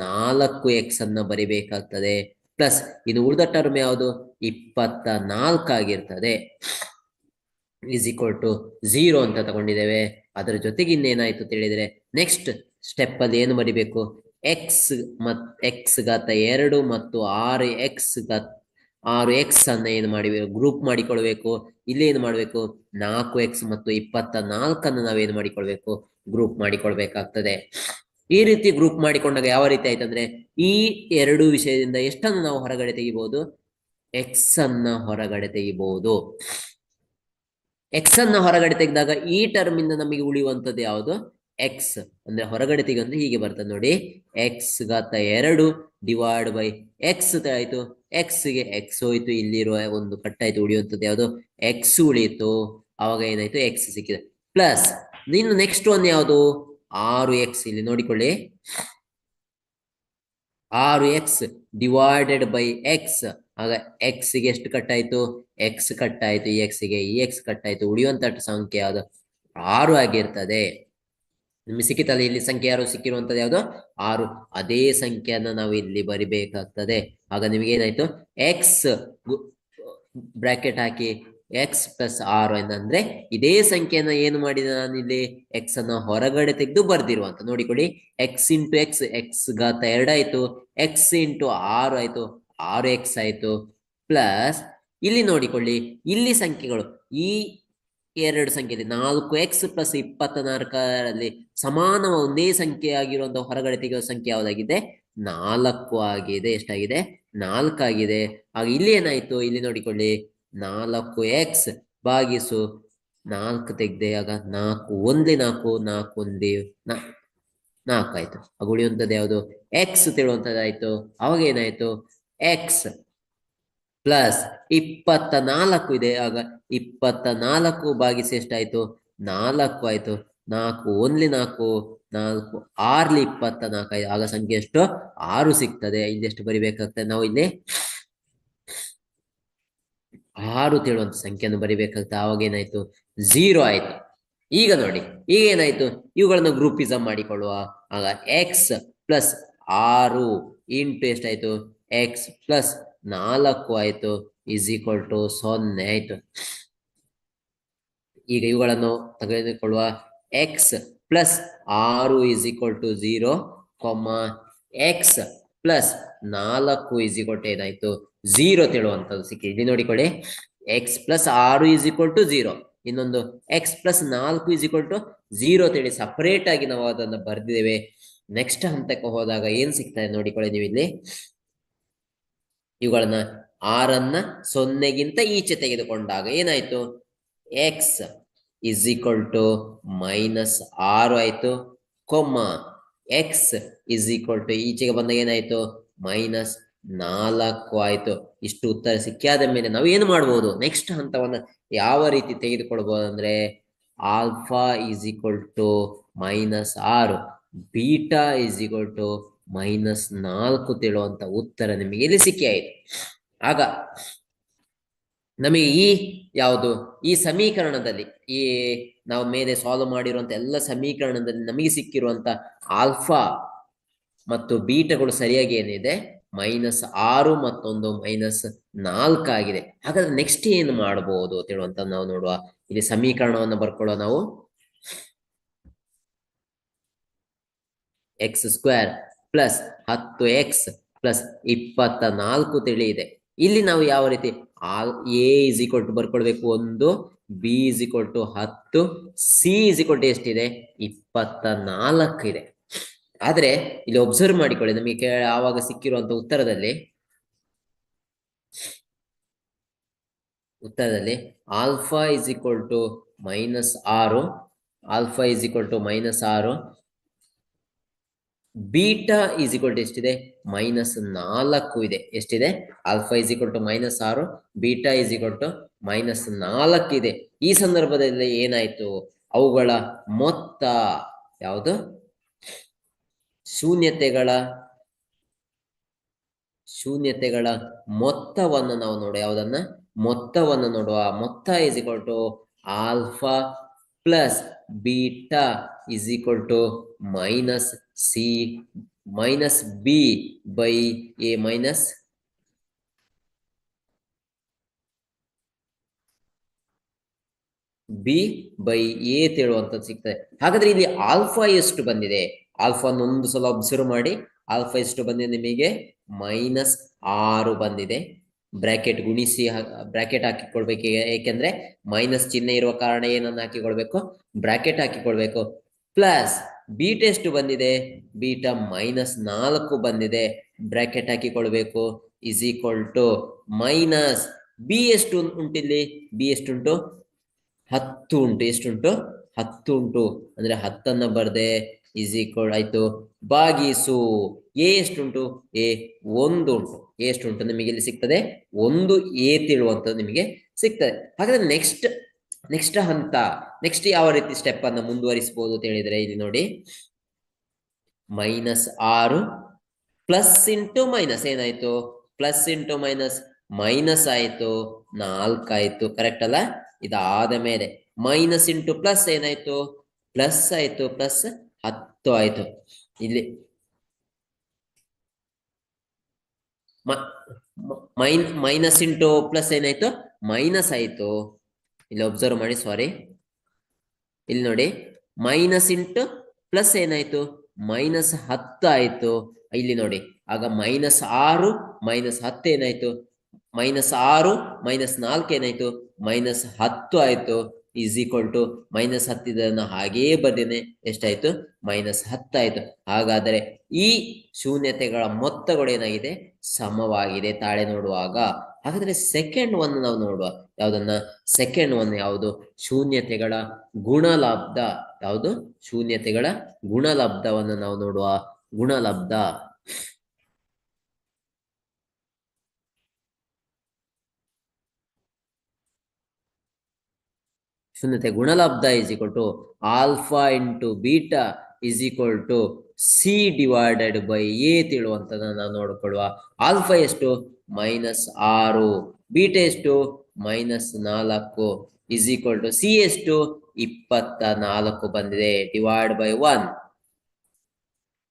Speaker 1: 4x ಅನ್ನ ಬರಿಬೇಕಾಗ್ತದೆ. ಪ್ಲಸ್ ಇನ್ನು ಉಳಿದ ಟರ್ಮ್ ಯಾವುದು? 24 ಆಗಿರ್ತದೆ. ಈಸ್ ಈಕ್ವಲ್ ಟು 0 ಅಂತ ತಗೊಂಡಿದ್ದೇವೆ. ಅದರ ಜೊತೆಗೆ ಇನ್ನೇನಾಯ್ತು ತಿಳಿದ್ರೆ, ನೆಕ್ಸ್ಟ್ ಸ್ಟೆಪ್ ಅಲ್ಲಿ ಏನು ಬರಿಬೇಕು? ಎಕ್ಸ್ ಘಾತ 2 ಮತ್ತು 6x ಅನ್ನ ಏನು ಮಾಡಿಬೇಕು? ಗ್ರೂಪ್ ಮಾಡಿಕೊಳ್ಬೇಕು. ಇಲ್ಲಿ ಏನು ಮಾಡ್ಬೇಕು? 4x ಮತ್ತು 24 ಅನ್ನು ನಾವೇನು ಮಾಡಿಕೊಳ್ಬೇಕು? ಗ್ರೂಪ್ ಮಾಡಿಕೊಳ್ಬೇಕಾಗ್ತದೆ. ಈ ರೀತಿ ಗ್ರೂಪ್ ಮಾಡಿಕೊಂಡಾಗ ಯಾವ ರೀತಿ ಆಯ್ತಂದ್ರೆ, ಈ ಎರಡು ವಿಷಯದಿಂದ ಎಷ್ಟನ್ನು ನಾವು ಹೊರಗಡೆ ತೆಗಿಬಹುದು? ಎಕ್ಸ್ ಅನ್ನ ಹೊರಗಡೆ ತೆಗಿಬಹುದು. ಎಕ್ಸ್ ಅನ್ನ ಹೊರಗಡೆ ತೆಗೆದಾಗ ಈ ಟರ್ಮ್ ಇಂದ ನಮಗೆ ಉಳಿಯುವಂತದ್ದು ಯಾವುದು? ಎಕ್ಸ್ ಅಂದ್ರೆ ಹೊರಗಡೆ ತೆಗೆಯುವಂತ ಹೀಗೆ ಬರ್ತದೆ ನೋಡಿ. ಎಕ್ಸ್ ಘಾತ 2 ಡಿವೈಡ್ ಬೈ ಎಕ್ಸ್ ಆಯ್ತು. ಎಕ್ಸ್ಗೆ ಎಕ್ಸ್ ಹೋಯ್ತು, ಇಲ್ಲಿರುವ ಒಂದು ಕಟ್ಟಾಯ್ತು, ಉಳಿಯುವಂಥದ್ದು ಯಾವುದು ಎಕ್ಸ್ ಉಳಿಯಿತು. ಅವಾಗ ಏನಾಯ್ತು ಎಕ್ಸ್ ಸಿಕ್ಕಿದೆ. ಪ್ಲಸ್ ಇನ್ನು ನೆಕ್ಸ್ಟ್ ಒನ್ ಯಾವುದು 6x. ಇಲ್ಲಿ ನೋಡಿಕೊಳ್ಳಿ, 6x ಡಿವೈಡೆಡ್ ಬೈ ಎಕ್ಸ್. ಆಗ ಎಕ್ಸ್ಗೆ ಎಷ್ಟು ಕಟ್ಟಾಯ್ತು ಎಕ್ಸ್ ಕಟ್ಟಾಯ್ತು, ಈ ಎಕ್ಸ್ಗೆ ಈ ಎಕ್ಸ್ ಕಟ್ಟಾಯ್ತು, ಉಳಿಯುವಂತ ಸಂಖ್ಯೆ ಯಾವುದು 6 ಆಗಿರ್ತದೆ. ನಿಮಗೆ ಸಿಕ್ಕಿತಲ್ಲ ಇಲ್ಲಿ ಸಂಖ್ಯೆ ಯಾರು ಸಿಕ್ಕಿರುವಂತದ್ದು ಯಾವುದು 6. ಅದೇ ಸಂಖ್ಯೆಯನ್ನ ನಾವು ಇಲ್ಲಿ ಬರಿಬೇಕಾಗ್ತದೆ. ಆಗ ನಿಮಗೆ ಏನಾಯ್ತು ಎಕ್ಸ್ ಬ್ರಾಕೆಟ್ ಹಾಕಿ ಎಕ್ಸ್ ಪ್ಲಸ್ 6 ಏನಂದ್ರೆ ಇದೇ ಸಂಖ್ಯೆಯನ್ನ ಏನು ಮಾಡಿದ ನಾನು ಇಲ್ಲಿ ಎಕ್ಸ್ ಅನ್ನ ಹೊರಗಡೆ ತೆಗೆದು ಬರ್ದಿರುವಂತ. ನೋಡಿಕೊಳ್ಳಿ, ಎಕ್ಸ್ ಇಂಟು ಎಕ್ಸ್, ಎಕ್ಸ್ ಘಾತ 2 ಆಯ್ತು, ಎಕ್ಸ್ ಇಂಟು 6 ಆಯ್ತು, 6x ಆಯ್ತು. ಪ್ಲಸ್ ಇಲ್ಲಿ ನೋಡಿಕೊಳ್ಳಿ, ಇಲ್ಲಿ ಸಂಖ್ಯೆಗಳು ಈ ಎರಡು ಸಂಖ್ಯೆಯಲ್ಲಿ 4x ಪ್ಲಸ್ 24ರಲ್ಲಿ ಸಮಾನ ಒಂದೇ ಸಂಖ್ಯೆ ಆಗಿರುವಂತಹ ಹೊರಗಡೆ ತೆಗೆಯುವ ಸಂಖ್ಯೆ ಯಾವ್ದಾಗಿದೆ 4 ಆಗಿದೆ. ಎಷ್ಟಾಗಿದೆ 4 ಆಗಿದೆ. ಆಗ ಇಲ್ಲಿ ಏನಾಯ್ತು, ಇಲ್ಲಿ ನೋಡಿಕೊಳ್ಳಿ, 4x ಭಾಗಿಸು 4 ತೆಗ್ದೆ, ಆಗ 4 ಒಂದೇ 4, 4 ಒಂದೇ 4 ಆಯ್ತು. ಆಗ ಉಳಿಯುವಂಥದ್ದು ಯಾವುದು ಎಕ್ಸ್ ತಿಳುವಂಥದ್ದಾಯ್ತು. ಅವಾಗ ಏನಾಯ್ತು ಎಕ್ಸ್ ಪ್ಲಸ್ 24 ಇದೆ. ಆಗ 24 ಭಾಗಿಸಿ ಎಷ್ಟಾಯ್ತು 4 ಆಯ್ತು. 4 ಒಂದ್ಲಿ 4, 4 6ಲಿ 24 ಆಯ್ತು. ಆಗ ಸಂಖ್ಯೆ ಎಷ್ಟು 6 ಸಿಗ್ತದೆ. ಇಲ್ಲಿ ಎಷ್ಟು ಬರಿಬೇಕಾಗ್ತದೆ ನಾವು ಇಲ್ಲಿ 6 ತಿಳುವಂತ ಸಂಖ್ಯೆಯನ್ನು ಬರಿಬೇಕಾಗ್ತದೆ. ಆವಾಗ ಏನಾಯ್ತು 0 ಆಯ್ತು. ಈಗ ನೋಡಿ, ಈಗ ಏನಾಯ್ತು ಇವುಗಳನ್ನ ಗ್ರೂಪಿಸಮ್ ಮಾಡಿಕೊಳ್ಳುವ. ಆಗ ಎಕ್ಸ್ ಪ್ಲಸ್ 6 ಇಂಟು ಎಷ್ಟಾಯ್ತು ಎಕ್ಸ್ ಪ್ಲಸ್ 4 ಆಯ್ತು ಇಸ್ ಈಕ್ವಲ್ ಟು 0 ಆಯ್ತು. ಈಗ ಇವುಗಳನ್ನು ತೆಗೆದುಕೊಳ್ಳುವ. X plus 6 is equal to 0, X plus 4 is equal to ಏನಾಯ್ತು 0 ತಿಳುವಂತದ್ದು ಸಿಕ್ಕಿ. ಇಲ್ಲಿ ನೋಡಿಕೊಳ್ಳಿ, X plus 6 is equal to 0, ಇನ್ನೊಂದು X plus 4 is equal to 0 ತಿಳಿ ಸಪರೇಟ್ ಆಗಿ ನಾವು ಅದನ್ನು ಬರ್ದಿದ್ದೇವೆ. ನೆಕ್ಸ್ಟ್ ಹಂತಕ್ಕೆ ಹೋದಾಗ ಏನ್ ಸಿಗ್ತದೆ ನೋಡಿಕೊಳ್ಳಿ ನೀವು ಇಲ್ಲಿ. ಇವುಗಳನ್ನ 6ಅನ್ನ 0ಗಿಂತ ಈಚೆ ತೆಗೆದುಕೊಂಡಾಗ ಏನಾಯ್ತು ಎಕ್ಸ್ ಇಸ್ ಈಕ್ವಲ್ ಟು -6 ಆಯ್ತು, ಎಕ್ಸ್ ಇಸ್ ಈಕ್ವಲ್ ಟು ಈಚೆಗೆ ಬಂದಾಗ ಏನಾಯ್ತು -4 ಆಯ್ತು. ಇಷ್ಟು ಉತ್ತರ ಸಿಕ್ಕಾದ ಮೇಲೆ ನಾವು ಏನು ಮಾಡ್ಬೋದು, ನೆಕ್ಸ್ಟ್ ಹಂತವನ್ನ ಯಾವ ರೀತಿ ತೆಗೆದುಕೊಳ್ಬಹುದು ಅಂದ್ರೆ alpha is equal to -6, beta is equal to -4 ತಿಳುವಂತ ಉತ್ತರ ನಿಮಗೆ ಇಲ್ಲಿ ಸಿಕ್ಕಿ ಆಯ್ತು. ಆಗ ನಮಗೆ ಈ ಯಾವುದು ಈ ಸಮೀಕರಣದಲ್ಲಿ ಈ ನಾವು ಮೇಲೆ ಸಾಲ್ವ್ ಮಾಡಿರುವಂತ ಎಲ್ಲ ಸಮೀಕರಣದಲ್ಲಿ ನಮಗೆ ಸಿಕ್ಕಿರುವಂತ ಆಲ್ಫಾ ಮತ್ತು ಬೀಟಗಳು ಸರಿಯಾಗಿ ಏನಿದೆ -6 ಮತ್ತೊಂದು -4 ಆಗಿದೆ. ಹಾಗಾದ್ರೆ ನೆಕ್ಸ್ಟ್ ಏನು ಮಾಡಬಹುದು ತಿಳುವಂತ ನಾವು ನೋಡುವ. ಇಲ್ಲಿ ಸಮೀಕರಣವನ್ನು ಬರ್ಕೊಳ್ಳೋ ನಾವು. x² plus 10x plus 24 ತಿಳಿಯಿದೆ. ಇಲ್ಲಿ ನಾವು ಯಾವ ರೀತಿ ಎ ಇಸ್ ಈಕ್ವಲ್ ಟು ಬರ್ಕೊಳ್ಬೇಕು 1, b is equal to 10, c is equal to ಎಷ್ಟಿದೆ 24 ಇದೆ. ಆದ್ರೆ ಇಲ್ಲಿ ಒಬ್ಸರ್ವ್ ಮಾಡಿಕೊಳ್ಳಿ, ನಮಗೆ ಆವಾಗ ಸಿಕ್ಕಿರುವಂತ ಉತ್ತರದಲ್ಲಿ alpha is equal to -6, alpha is equal to -6, beta is equal to ಎಷ್ಟಿದೆ -4 ಇದೆ. ಎಷ್ಟಿದೆ alpha is equal to -6, beta is equal to -4 ಇದೆ. ಈ ಸಂದರ್ಭದಲ್ಲಿ ಏನಾಯ್ತು, ಅವುಗಳ ಮೊತ್ತ ಯಾವುದು ಶೂನ್ಯತೆಗಳ ಮೊತ್ತವನ್ನು ನಾವು ನೋಡುವ. ಯಾವುದನ್ನ ಮೊತ್ತವನ್ನು ನೋಡುವ. ಮೊತ್ತ is equal to alpha plus beta is equal to -c minus b by a minus b by a ತಿಳುವಂತದ್ದು ಸಿಗ್ತದೆ. ಹಾಗಾದ್ರೆ ಇಲ್ಲಿ ಆಲ್ಫಾ ಎಷ್ಟು ಬಂದಿದೆ, ಆಲ್ಫಾ ಒಂದು ಸಲ ಅಬ್ಸರ್ವ್ ಮಾಡಿ. ಆಲ್ಫಾ ಎಷ್ಟು ಬಂದಿದೆ ನಿಮಗೆ -6 ಬಂದಿದೆ. ಬ್ರಾಕೆಟ್ ಗುಣಿಸಿ ಬ್ರಾಕೆಟ್ ಹಾಕಿಕೊಳ್ಬೇಕು, ಏಕೆಂದ್ರೆ ಮೈನಸ್ ಚಿಹ್ನೆ ಇರುವ ಕಾರಣ ಏನನ್ನು ಹಾಕಿಕೊಳ್ಬೇಕು ಬ್ರಾಕೆಟ್ ಹಾಕಿಕೊಳ್ಬೇಕು. ಪ್ಲಸ್ ಬೀಟಾ ಎಷ್ಟು ಬಂದಿದೆ, ಬೀಟಾ -4 ಬಂದಿದೆ, ಬ್ರಾಕೆಟ್ ಹಾಕಿಕೊಳ್ಬೇಕು. Is equal to minus b ಎಷ್ಟು ಉಂಟಿಲ್ಲಿ, ಬಿ ಎಷ್ಟುಂಟು 10 ಉಂಟು. ಎಷ್ಟುಂಟು 10 ಉಂಟು, ಅಂದ್ರೆ 10ಅನ್ನ ಬರ್ದೆ ಇಸ್ ಈಕ್ವಲ್ ಆಯ್ತು ಭಾಗಿಸು ಎ ಎಷ್ಟುಂಟು, ಎ 1 ಉಂಟು. ಎಷ್ಟುಂಟು ನಿಮಗೆ ಇಲ್ಲಿ ಸಿಗ್ತದೆ, 1 ಎ ತಿಳುವಂಥದ್ದು ನಿಮಗೆ ಸಿಗ್ತದೆ. ಹಾಗಾದ್ರೆ ನೆಕ್ಸ್ಟ್ ಹಂತ, ನೆಕ್ಸ್ಟ್ ಯಾವ ರೀತಿ ಸ್ಟೆಪ್ ಅನ್ನು ಮುಂದುವರಿಸಬಹುದು ಅಂತ ಹೇಳಿದ್ರೆ, ಇಲ್ಲಿ ನೋಡಿ -6 ಪ್ಲಸ್ ಇಂಟು ಮೈನಸ್ ಏನಾಯ್ತು, ಪ್ಲಸ್ ಇಂಟು ಮೈನಸ್ ಮೈನಸ್ ಆಯ್ತು, 4 ಆಯ್ತು. ಕರೆಕ್ಟ್ ಅಲ್ಲ? ಇದಾದ ಮೇಲೆ ಮೈನಸ್ ಇಂಟು ಪ್ಲಸ್ ಏನಾಯ್ತು, ಪ್ಲಸ್ ಆಯ್ತು, ಪ್ಲಸ್ 10 ಆಯ್ತು. ಇಲ್ಲಿ ಮೈನಸ್ ಇಂಟು ಪ್ಲಸ್ ಏನಾಯ್ತು, ಮೈನಸ್ ಆಯ್ತು. ಇಲ್ಲಿ ಒಬ್ಸರ್ವ್ ಮಾಡಿ, ಸಾರಿ, ಇಲ್ಲಿ ನೋಡಿ ಮೈನಸ್ ಇಂಟು ಪ್ಲಸ್ ಏನಾಯ್ತು, -10 ಆಯ್ತು. ಇಲ್ಲಿ ನೋಡಿ ಆಗ -6 -10 ಏನಾಯ್ತು, -6 -4 ಏನಾಯ್ತು, -10 ಆಯ್ತು. ಈಸ್ ಈಕ್ವಲ್ ಟು -10 ಇದನ್ನು ಹಾಗೆಯೇ ಬರ್ದೇನೆ, ಎಷ್ಟಾಯ್ತು, -10 ಆಯ್ತು. ಹಾಗಾದರೆ ಈ ಶೂನ್ಯತೆಗಳ ಮೊತ್ತಗಳು ಏನಾಗಿದೆ, ಸಮವಾಗಿದೆ ತಾಳೆ ನೋಡುವಾಗ. ಹಾಗಾದ್ರೆ ಸೆಕೆಂಡ್ ಒನ್ ನಾವು ನೋಡುವ, ಯಾವ್ದನ್ನ, ಸೆಕೆಂಡ್ ಒನ್ ಯಾವುದು, ಶೂನ್ಯತೆಗಳ ಗುಣಲಬ್ಧ. ಯಾವುದು, ಶೂನ್ಯತೆಗಳ ಗುಣಲಬ್ಧವನ್ನು ನಾವು ನೋಡುವ. ಗುಣಲಬ್ಧ, ಶೂನ್ಯತೆ ಗುಣಲಬ್ಧ is equal to alpha into beta is equal to c divided by a ತಿಳುವಂತದನ್ನ ನಾವು ನೋಡಿಕೊಳ್ಳುವ. ಆಲ್ಫಾ ಎಷ್ಟು, -6, ಬೀಟಾ ಎಷ್ಟು, -4 ಇಸ್ ಈಕ್ವಲ್ ಟು ಸಿ ಎಷ್ಟು, 24 ಬಂದಿದೆ. ಡಿವೈಡ್ ಬೈ 1,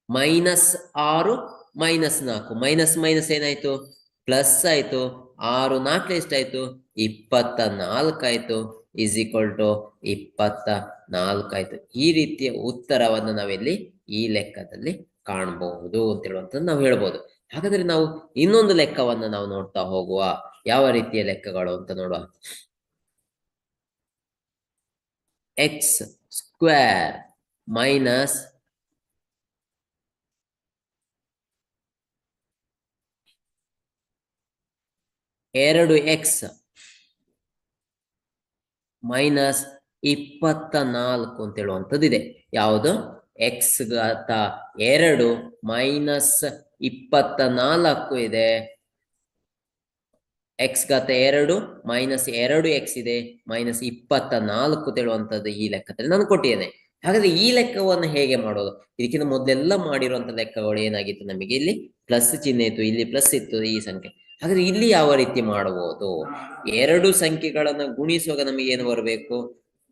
Speaker 1: -6 -4 ಮೈನಸ್ ಮೈನಸ್ ಏನಾಯ್ತು, ಪ್ಲಸ್ ಆಯ್ತು. 6 4 ಎಷ್ಟಾಯ್ತು, 24 ಆಯ್ತು. ಇಸ್ ಈಕ್ವಲ್ ಟು 24 ಆಯ್ತು. ಈ ರೀತಿಯ ಉತ್ತರವನ್ನು ನಾವಿಲ್ಲಿ ಈ ಲೆಕ್ಕದಲ್ಲಿ ಕಾಣಬಹುದು ಅಂತ ಹೇಳುವಂಥದ್ದು ನಾವು ಹೇಳ್ಬೋದು. ಹಾಗಾದ್ರೆ ನಾವು ಇನ್ನೊಂದು ಲೆಕ್ಕವನ್ನು ನಾವು ನೋಡ್ತಾ ಹೋಗುವ. ಯಾವ ರೀತಿಯ ಲೆಕ್ಕಗಳು ಅಂತ ನೋಡುವ. x² ಮೈನಸ್ 2x ಮೈನಸ್ 24 ಅಂತ ಹೇಳುವಂಥದ್ದು ಇದೆ. ಯಾವುದು, x⁻2 ಮೈನಸ್ 24 ಇದೆ. x⁻2 ಮೈನಸ್ 2x ಇದೆ, ಮೈನಸ್ 24 ಹೇಳುವಂಥದ್ದು ಈ ಲೆಕ್ಕದಲ್ಲಿ ನಾನು ಕೊಟ್ಟಿದ್ದೇನೆ. ಹಾಗಾದ್ರೆ ಈ ಲೆಕ್ಕವನ್ನು ಹೇಗೆ ಮಾಡೋದು? ಇದಕ್ಕಿಂತ ಮೊದಲೆಲ್ಲ ಮಾಡಿರುವಂತ ಲೆಕ್ಕಗಳು ಏನಾಗಿತ್ತು, ನಮಗೆ ಇಲ್ಲಿ ಪ್ಲಸ್ ಚಿಹ್ನೆ ಇತ್ತು, ಇಲ್ಲಿ ಪ್ಲಸ್ ಇತ್ತು ಈ ಸಂಖ್ಯೆ. ಹಾಗಾದ್ರೆ ಇಲ್ಲಿ ಯಾವ ರೀತಿ ಮಾಡಬಹುದು? ಎರಡು ಸಂಖ್ಯೆಗಳನ್ನು ಗುಣಿಸುವಾಗ ನಮಗೆ ಏನು ಬರಬೇಕು,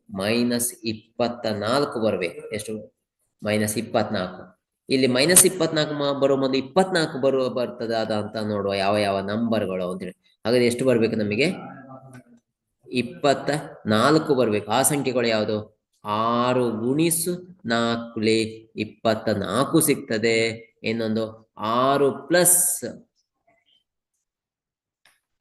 Speaker 1: -24 ಬರಬೇಕು. ಎಷ್ಟು, -24. ಇಲ್ಲಿ -24 ಬರುವ ಮೊದಲು 24 ಬರ್ತದ ಅಂತ ನೋಡುವ, ಯಾವ ಯಾವ ನಂಬರ್ಗಳು ಅಂತೇಳಿ. ಹಾಗಾದ್ರೆ ಎಷ್ಟು ಬರ್ಬೇಕು ನಮಗೆ, 24 ಬರ್ಬೇಕು. ಆ ಸಂಖ್ಯೆಗಳು ಯಾವುದು, 6 ಗುಣಿಸು 4 24 ಸಿಗ್ತದೆ. ಇನ್ನೊಂದು 6 ಪ್ಲಸ್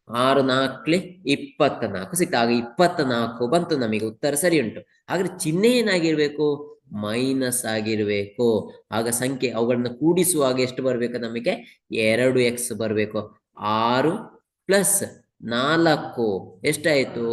Speaker 1: 6 4 24 ಸಿಗ್ತದೆ. ಆಗ 24 ಬಂತು, ನಮಗೆ ಉತ್ತರ ಸರಿ ಉಂಟು. ಹಾಗಾದ್ರೆ ಚಿಹ್ನೆ ಏನಾಗಿರ್ಬೇಕು, ಮೈನಸ್ ಆಗಿರ್ಬೇಕು. ಆಗ ಸಂಖ್ಯೆ ಅವುಗಳನ್ನ ಕೂಡಿಸುವಾಗ ಎಷ್ಟು ಬರ್ಬೇಕು ನಮಗೆ, 2x ಬರ್ಬೇಕು. 6 ಪ್ಲಸ್ 4 ಎಷ್ಟಾಯ್ತು,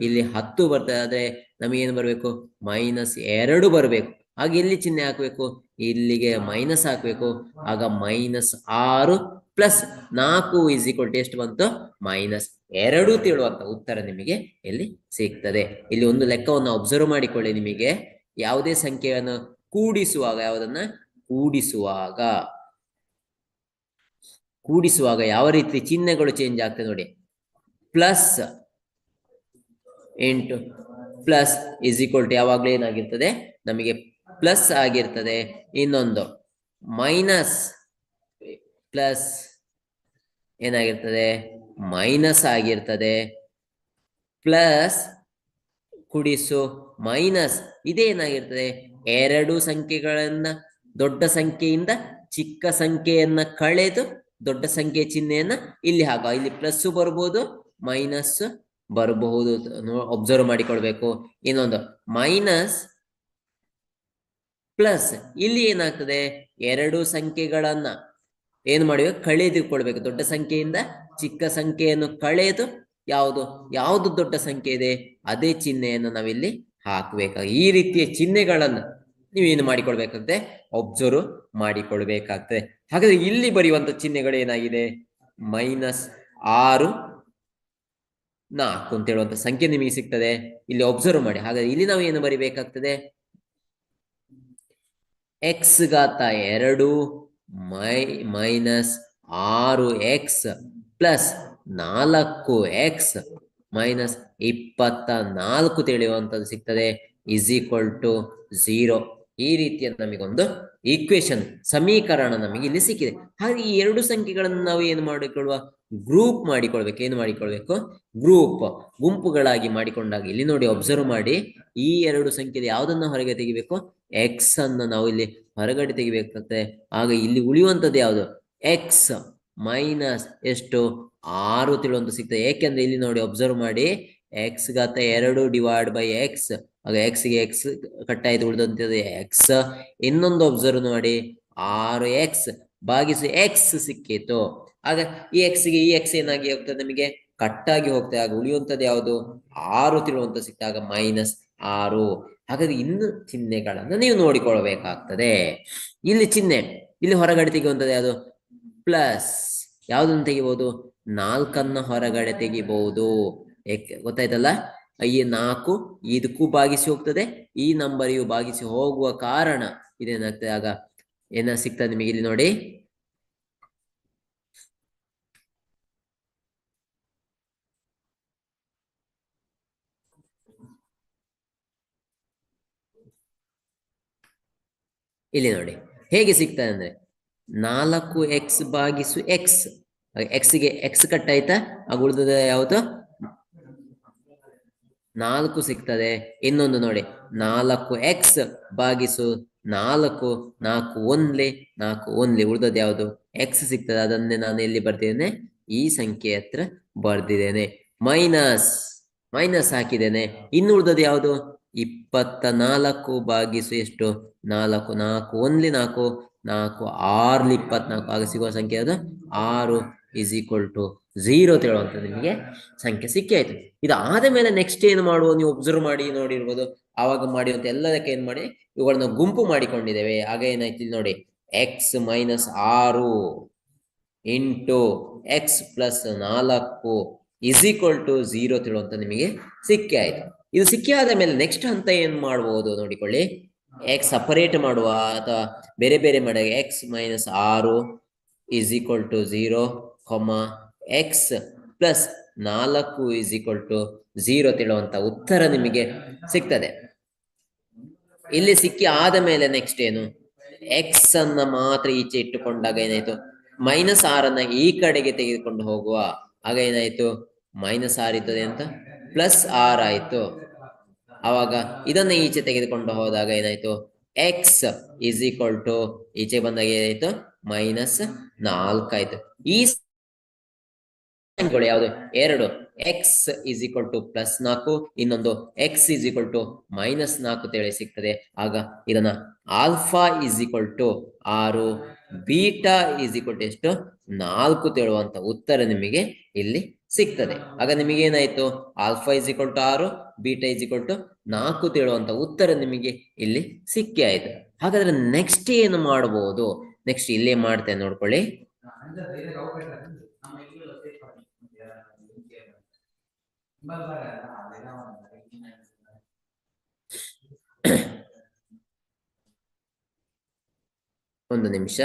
Speaker 1: ಇಲ್ಲಿ 10 ಬರ್ತದೆ. ಆದ್ರೆ ನಮಗೇನು ಬರ್ಬೇಕು, -2 ಬರ್ಬೇಕು. ಹಾಗೆ ಇಲ್ಲಿ ಚಿಹ್ನೆ ಹಾಕ್ಬೇಕು, ಇಲ್ಲಿಗೆ ಮೈನಸ್ ಹಾಕ್ಬೇಕು. ಆಗ -6 ಪ್ಲಸ್ 4 ಇಸ್ ಈಕ್ವಲ್ ಟು ಎಷ್ಟು ಬಂತು, -2 ತಿಳುವಂತ ಉತ್ತರ ನಿಮಗೆ ಇಲ್ಲಿ ಸಿಗ್ತದೆ. ಇಲ್ಲಿ ಒಂದು ಲೆಕ್ಕವನ್ನು ಅಬ್ಸರ್ವ್ ಮಾಡಿಕೊಳ್ಳಿ. ನಿಮಗೆ ಯಾವುದೇ ಸಂಖ್ಯೆಯನ್ನು ಕೂಡಿಸುವಾಗ, ಯಾವುದನ್ನ ಕೂಡಿಸುವಾಗ ಯಾವ ರೀತಿ ಚಿಹ್ನೆಗಳು ಚೇಂಜ್ ಆಗ್ತದೆ ನೋಡಿ. Plus into plus is equal to ಯಾವಾಗಲೂ ಏನಾಗಿರ್ತದೆ, ನಮಗೆ ಪ್ಲಸ್ ಆಗಿರ್ತದೆ. ಇನ್ನೊಂದು ಮೈನಸ್ ಪ್ಲಸ್ ಏನಾಗಿರ್ತದೆ, ಮೈನಸ್ ಆಗಿರ್ತದೆ. ಪ್ಲಸ್ ಕುಡಿಸು ಮೈನಸ್ ಇದೇನಾಗಿರ್ತದೆ, ಎರಡು ಸಂಖ್ಯೆಗಳನ್ನ ದೊಡ್ಡ ಸಂಖ್ಯೆಯಿಂದ ಚಿಕ್ಕ ಸಂಖ್ಯೆಯನ್ನ ಕಳೆದು ದೊಡ್ಡ ಸಂಖ್ಯೆ ಚಿಹ್ನೆಯನ್ನ ಇಲ್ಲಿ ಹಾಕ. ಇಲ್ಲಿ ಪ್ಲಸ್ ಬರ್ಬೋದು, ಮೈನಸ್ ಬರಬಹುದು, ಒಬ್ಸರ್ವ್ ಮಾಡಿಕೊಳ್ಬೇಕು. ಇನ್ನೊಂದು ಮೈನಸ್ ಪ್ಲಸ್, ಇಲ್ಲಿ ಏನಾಗ್ತದೆ, ಎರಡು ಸಂಖ್ಯೆಗಳನ್ನ ಏನು ಮಾಡಬೇಕು, ಕಳೆದುಕೊಳ್ಬೇಕು. ದೊಡ್ಡ ಸಂಖ್ಯೆಯಿಂದ ಚಿಕ್ಕ ಸಂಖ್ಯೆಯನ್ನು ಕಳೆದು ಯಾವುದು ದೊಡ್ಡ ಸಂಖ್ಯೆ ಇದೆ ಅದೇ ಚಿಹ್ನೆಯನ್ನು ನಾವಿಲ್ಲಿ ಹಾಕ್ಬೇಕು. ಈ ರೀತಿಯ ಚಿಹ್ನೆಗಳನ್ನು ನೀವೇನು ಮಾಡಿಕೊಳ್ಬೇಕಾಗ್ತದೆ, ಒಬ್ಸರ್ವ್ ಮಾಡಿಕೊಳ್ಬೇಕಾಗ್ತದೆ. ಹಾಗಾದ್ರೆ ಇಲ್ಲಿ ಬರೆಯುವಂತ ಚಿಹ್ನೆಗಳು ಏನಾಗಿದೆ, -6 4 ಅಂತ ಹೇಳುವಂತ ಸಂಖ್ಯೆ ನಿಮಗೆ ಸಿಗ್ತದೆ. ಇಲ್ಲಿ ಒಬ್ಸರ್ವ್ ಮಾಡಿ. ಹಾಗಾದ್ರೆ ಇಲ್ಲಿ ನಾವು ಏನು ಬರಿಬೇಕಾಗ್ತದೆ, x ಘಾತ 2 minus 6x plus 4x minus 24 ತಿಳಿಯುವಂಥದ್ದು ಸಿಗ್ತದೆ, ಇಸ್ ಈಕ್ವಲ್ ಟು 0. ಈ ರೀತಿಯ ನಮಗೊಂದು ಈಕ್ವೇಶನ್, ಸಮೀಕರಣ ನಮಗೆ ಇಲ್ಲಿ ಸಿಕ್ಕಿದೆ. ಹಾಗೆ ಈ ಎರಡು ಸಂಖ್ಯೆಗಳನ್ನು ನಾವು ಏನು ಮಾಡಿಕೊಳ್ಳುವ, ಗ್ರೂಪ್ ಮಾಡಿಕೊಳ್ಬೇಕು. ಏನು ಮಾಡಿಕೊಳ್ಬೇಕು, ಗ್ರೂಪ್, ಗುಂಪುಗಳಾಗಿ ಮಾಡಿಕೊಂಡಾಗ ಇಲ್ಲಿ ನೋಡಿ, ಒಬ್ಸರ್ವ್ ಮಾಡಿ, ಈ ಎರಡು ಸಂಖ್ಯೆ ಯಾವುದನ್ನ ಹೊರಗೆ ತೆಗಿಬೇಕು, ಎಕ್ಸ್ ಅನ್ನ ನಾವು ಇಲ್ಲಿ ಹೊರಗಡೆ ತೆಗಿಬೇಕಾಗ್ತದೆ. ಆಗ ಇಲ್ಲಿ ಉಳಿಯುವಂಥದ್ದು ಯಾವುದು, ಎಕ್ಸ್ ಮೈನಸ್ ಎಷ್ಟು 6 ತಿಳುವಂತ ಸಿಗ್ತದೆ. ಏಕೆಂದ್ರೆ ಇಲ್ಲಿ ನೋಡಿ, ಒಬ್ಸರ್ವ್ ಮಾಡಿ, ಎಕ್ಸ್ ಘಾತ 2 ಡಿವೈಡ್ ಬೈ ಎಕ್ಸ್, ಆಗ ಎಕ್ಸ್ ಗೆ ಎಕ್ಸ್ ಕಟ್ಟಾಯ್ತು, ಉಳಿದಂತದ್ದು ಎಕ್ಸ್. ಇನ್ನೊಂದು ಒಬ್ಸರ್ವ್ ಮಾಡಿ, 6x ಭಾಗಿಸು ಎಕ್ಸ್ ಸಿಕ್ಕಿತು. ಆಗ ಈ ಎಕ್ಸ್ ಗೆ ಈ ಎಕ್ಸ್ ಏನಾಗಿ ಹೋಗ್ತದೆ, ನಮಗೆ ಕಟ್ಟಾಗಿ ಹೋಗ್ತದೆ. ಆಗ ಉಳಿಯುವಂಥದ್ದು ಯಾವುದು, 6 ತಿಳುವಂತ ಸಿಕ್ತಾಗ -6. ಹಾಗಾದ್ರೆ ಇನ್ನು ಚಿಹ್ನೆಗಳನ್ನು ನೀವು ನೋಡಿಕೊಳ್ಬೇಕಾಗ್ತದೆ. ಇಲ್ಲಿ ಚಿಹ್ನೆ, ಇಲ್ಲಿ ಹೊರಗಡೆ ತೆಗೆಯುವಂಥದ್ದು ಯಾವುದು, ಪ್ಲಸ್. ಯಾವ್ದನ್ನು ತೆಗಿಬಹುದು, 4 ಹೊರಗಡೆ ತೆಗಿಬಹುದು. ಗೊತ್ತಾಯ್ತಲ್ಲ, ಈ 4 ಇದಕ್ಕೂ ಭಾಗಿಸಿ ಹೋಗ್ತದೆ, ಈ ನಂಬರಿಗೂ ಭಾಗಿಸಿ ಹೋಗುವ ಕಾರಣ ಇದೇನಾಗ್ತದೆ, ಆಗ ಏನ ಸಿಗ್ತದೆ ನಿಮಗೆ, ಇಲ್ಲಿ ನೋಡಿ, ಇಲ್ಲಿ ನೋಡಿ ಹೇಗೆ ಸಿಗ್ತದೆ ಅಂದ್ರೆ, 4x ಭಾಗಿಸು ಎಕ್ಸ್, ಎಕ್ಸ್ ಗೆ ಎಕ್ಸ್ ಕಟ್ಟಾಯ್ತಾ, ಆಗ ಉಳಿದ ಯಾವುದು 4 ಸಿಗ್ತದೆ. ಇನ್ನೊಂದು ನೋಡಿ, 4x ಭಾಗಿಸು 4, 4 1 4 1 ಉಳಿದದ್ದು ಯಾವುದು, ಎಕ್ಸ್ ಸಿಗ್ತದೆ. ಅದನ್ನೇ ನಾನು ಎಲ್ಲಿ ಬರ್ದಿದ್ದೇನೆ, ಈ ಸಂಖ್ಯೆ ಹತ್ರ ಬರ್ದಿದ್ದೇನೆ. ಮೈನಸ್ ಹಾಕಿದ್ದೇನೆ. ಇನ್ನು ಉಳಿದದ್ದು ಯಾವುದು, 24 ಭಾಗಿಸು ಎಷ್ಟು, 4 4 1 4 4 6 24. ಆಗ ಸಿಗುವ ಸಂಖ್ಯೆ ಯಾವುದು, 6 ಇಸ್ ಈಕ್ವಲ್ ಟು 0 ಹೇಳುವಂತ ನಿಮಗೆ ಸಂಖ್ಯೆ ಸಿಕ್ಕಿ ಆಯ್ತು. ಇದಾದ ಮೇಲೆ ನೆಕ್ಸ್ಟ್ ಏನು ಮಾಡುವ, ನೀವು ಒಬ್ಸರ್ವ್ ಮಾಡಿ ನೋಡಿರ್ಬೋದು. ಆವಾಗ ಮಾಡಿರುವಂತ ಎಲ್ಲದಕ್ಕೆ ಏನ್ ಮಾಡಿ, ಇವುಗಳನ್ನ ಗುಂಪು ಮಾಡಿಕೊಂಡಿದ್ದೇವೆ. ಆಗ ಏನಾಯ್ತು ಇಲ್ಲಿ ನೋಡಿ, x minus 6 into x plus 4 is equal to 0 ತಿಳುವಂತ ನಿಮಗೆ ಸಿಕ್ಕಿ ಆಯ್ತು. ಇದು ಸಿಕ್ಕಿ ಆದ ಮೇಲೆ ನೆಕ್ಸ್ಟ್ ಹಂತ ಏನ್ ಮಾಡ್ಬೋದು ನೋಡಿಕೊಳ್ಳಿ, ಎಕ್ಸ್ ಸಪರೇಟ್ ಮಾಡುವ ಅಥವಾ ಬೇರೆ ಬೇರೆ ಮಾಡುವ. X minus 6 is equal to 0, X plus 4 is equal to 0 ತಿಳುವಂತ ಉತ್ತರ ನಿಮಗೆ ಸಿಗ್ತದೆ. ಇಲ್ಲಿ ಸಿಕ್ಕಿ ಆದ ಮೇಲೆ ನೆಕ್ಸ್ಟ್ ಏನು, ಎಕ್ಸ್ ಅನ್ನ ಮಾತ್ರ ಈಚೆ ಇಟ್ಟುಕೊಂಡಾಗ ಏನಾಯ್ತು, -6 ಈ ಕಡೆಗೆ ತೆಗೆದುಕೊಂಡು ಹೋಗುವ. ಆಗ ಏನಾಯ್ತು, -6 ಇದ್ದದೆ ಅಂತ +6 ಆಯ್ತು. ಅವಾಗ ಇದನ್ನ ಈಚೆ ತೆಗೆದುಕೊಂಡು ಹೋದಾಗ ಏನಾಯ್ತು, ಎಕ್ಸ್ ಇಸ್ ಈಕ್ವಲ್ ಟು ಈಚೆ ಬಂದಾಗ ಏನಾಯ್ತು, -4 ಆಯ್ತು. ಈ ಸಂಖ್ಯೆಗಳು ಯಾವುದು, ಎರಡು, ಎಕ್ಸ್ ಇಸ್ ಈಕ್ವಲ್ ಟು +4, ಇನ್ನೊಂದು ಎಕ್ಸ್ ಇಸ್ ಈಕ್ವಲ್ ಟು -4 ತೇಳಿ ಸಿಗ್ತದೆ. ಆಗ ಇದನ್ನ alpha is equal to 6, beta is equal to ಎಷ್ಟು, 4 ತೇಳುವಂತ ಉತ್ತರ ನಿಮಗೆ ಇಲ್ಲಿ ಸಿಗ್ತದೆ. ಆಗ ನಿಮಗೆ ಏನಾಯ್ತು, alpha is equal to 6, beta is equal to 4 ತೇಳುವಂತ ಉತ್ತರ ನಿಮಗೆ ಇಲ್ಲಿ ಸಿಕ್ಕಿ ಆಯ್ತು. ಹಾಗಾದ್ರೆ ನೆಕ್ಸ್ಟ್ ಏನು ಮಾಡಬಹುದು, ನೆಕ್ಸ್ಟ್ ಇಲ್ಲೇ ಮಾಡ್ತೇನೆ ನೋಡ್ಕೊಳ್ಳಿ. ಒಂದು ನಿಮಿಷ.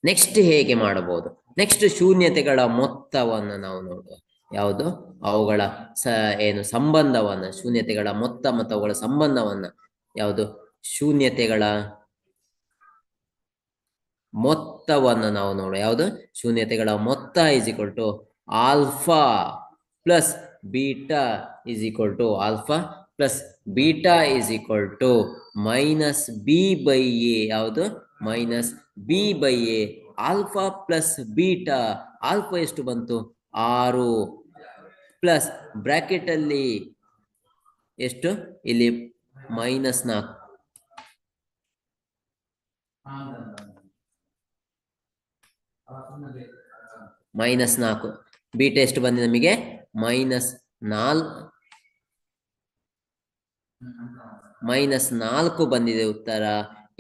Speaker 1: ನೆಕ್ಸ್ಟ್ ಹೇಗೆ ಮಾಡಬಹುದು, ನೆಕ್ಸ್ಟ್ ಶೂನ್ಯತೆಗಳ ಮೊತ್ತವನ್ನು ನಾವು ನೋಡುವ. ಯಾವುದು, ಅವುಗಳ ಏನು ಸಂಬಂಧವನ್ನ, ಶೂನ್ಯತೆಗಳ ಮೊತ್ತ ಮತ್ತು ಅವುಗಳ ಸಂಬಂಧವನ್ನ, ಯಾವುದು, ಶೂನ್ಯತೆಗಳ ಮೊತ್ತವನ್ನು ನಾವು ನೋಡುವ. ಯಾವುದು, ಶೂನ್ಯತೆಗಳ ಮೊತ್ತ is equal to alpha plus beta is equal to alpha plus beta is equal to -b/a. ಯಾವುದು, -b/a. Alpha plus beta, alpha ಎಷ್ಟು ಬಂತು, 6 ಪ್ಲಸ್ ಬ್ರಾಕೆಟ್ ಅಲ್ಲಿ ಎಷ್ಟು, ಇಲ್ಲಿ -4, -4. ಬೀಟಾ ಎಷ್ಟು ಬಂದಿದೆ ನಮಗೆ, -4 ಬಂದಿದೆ ಉತ್ತರ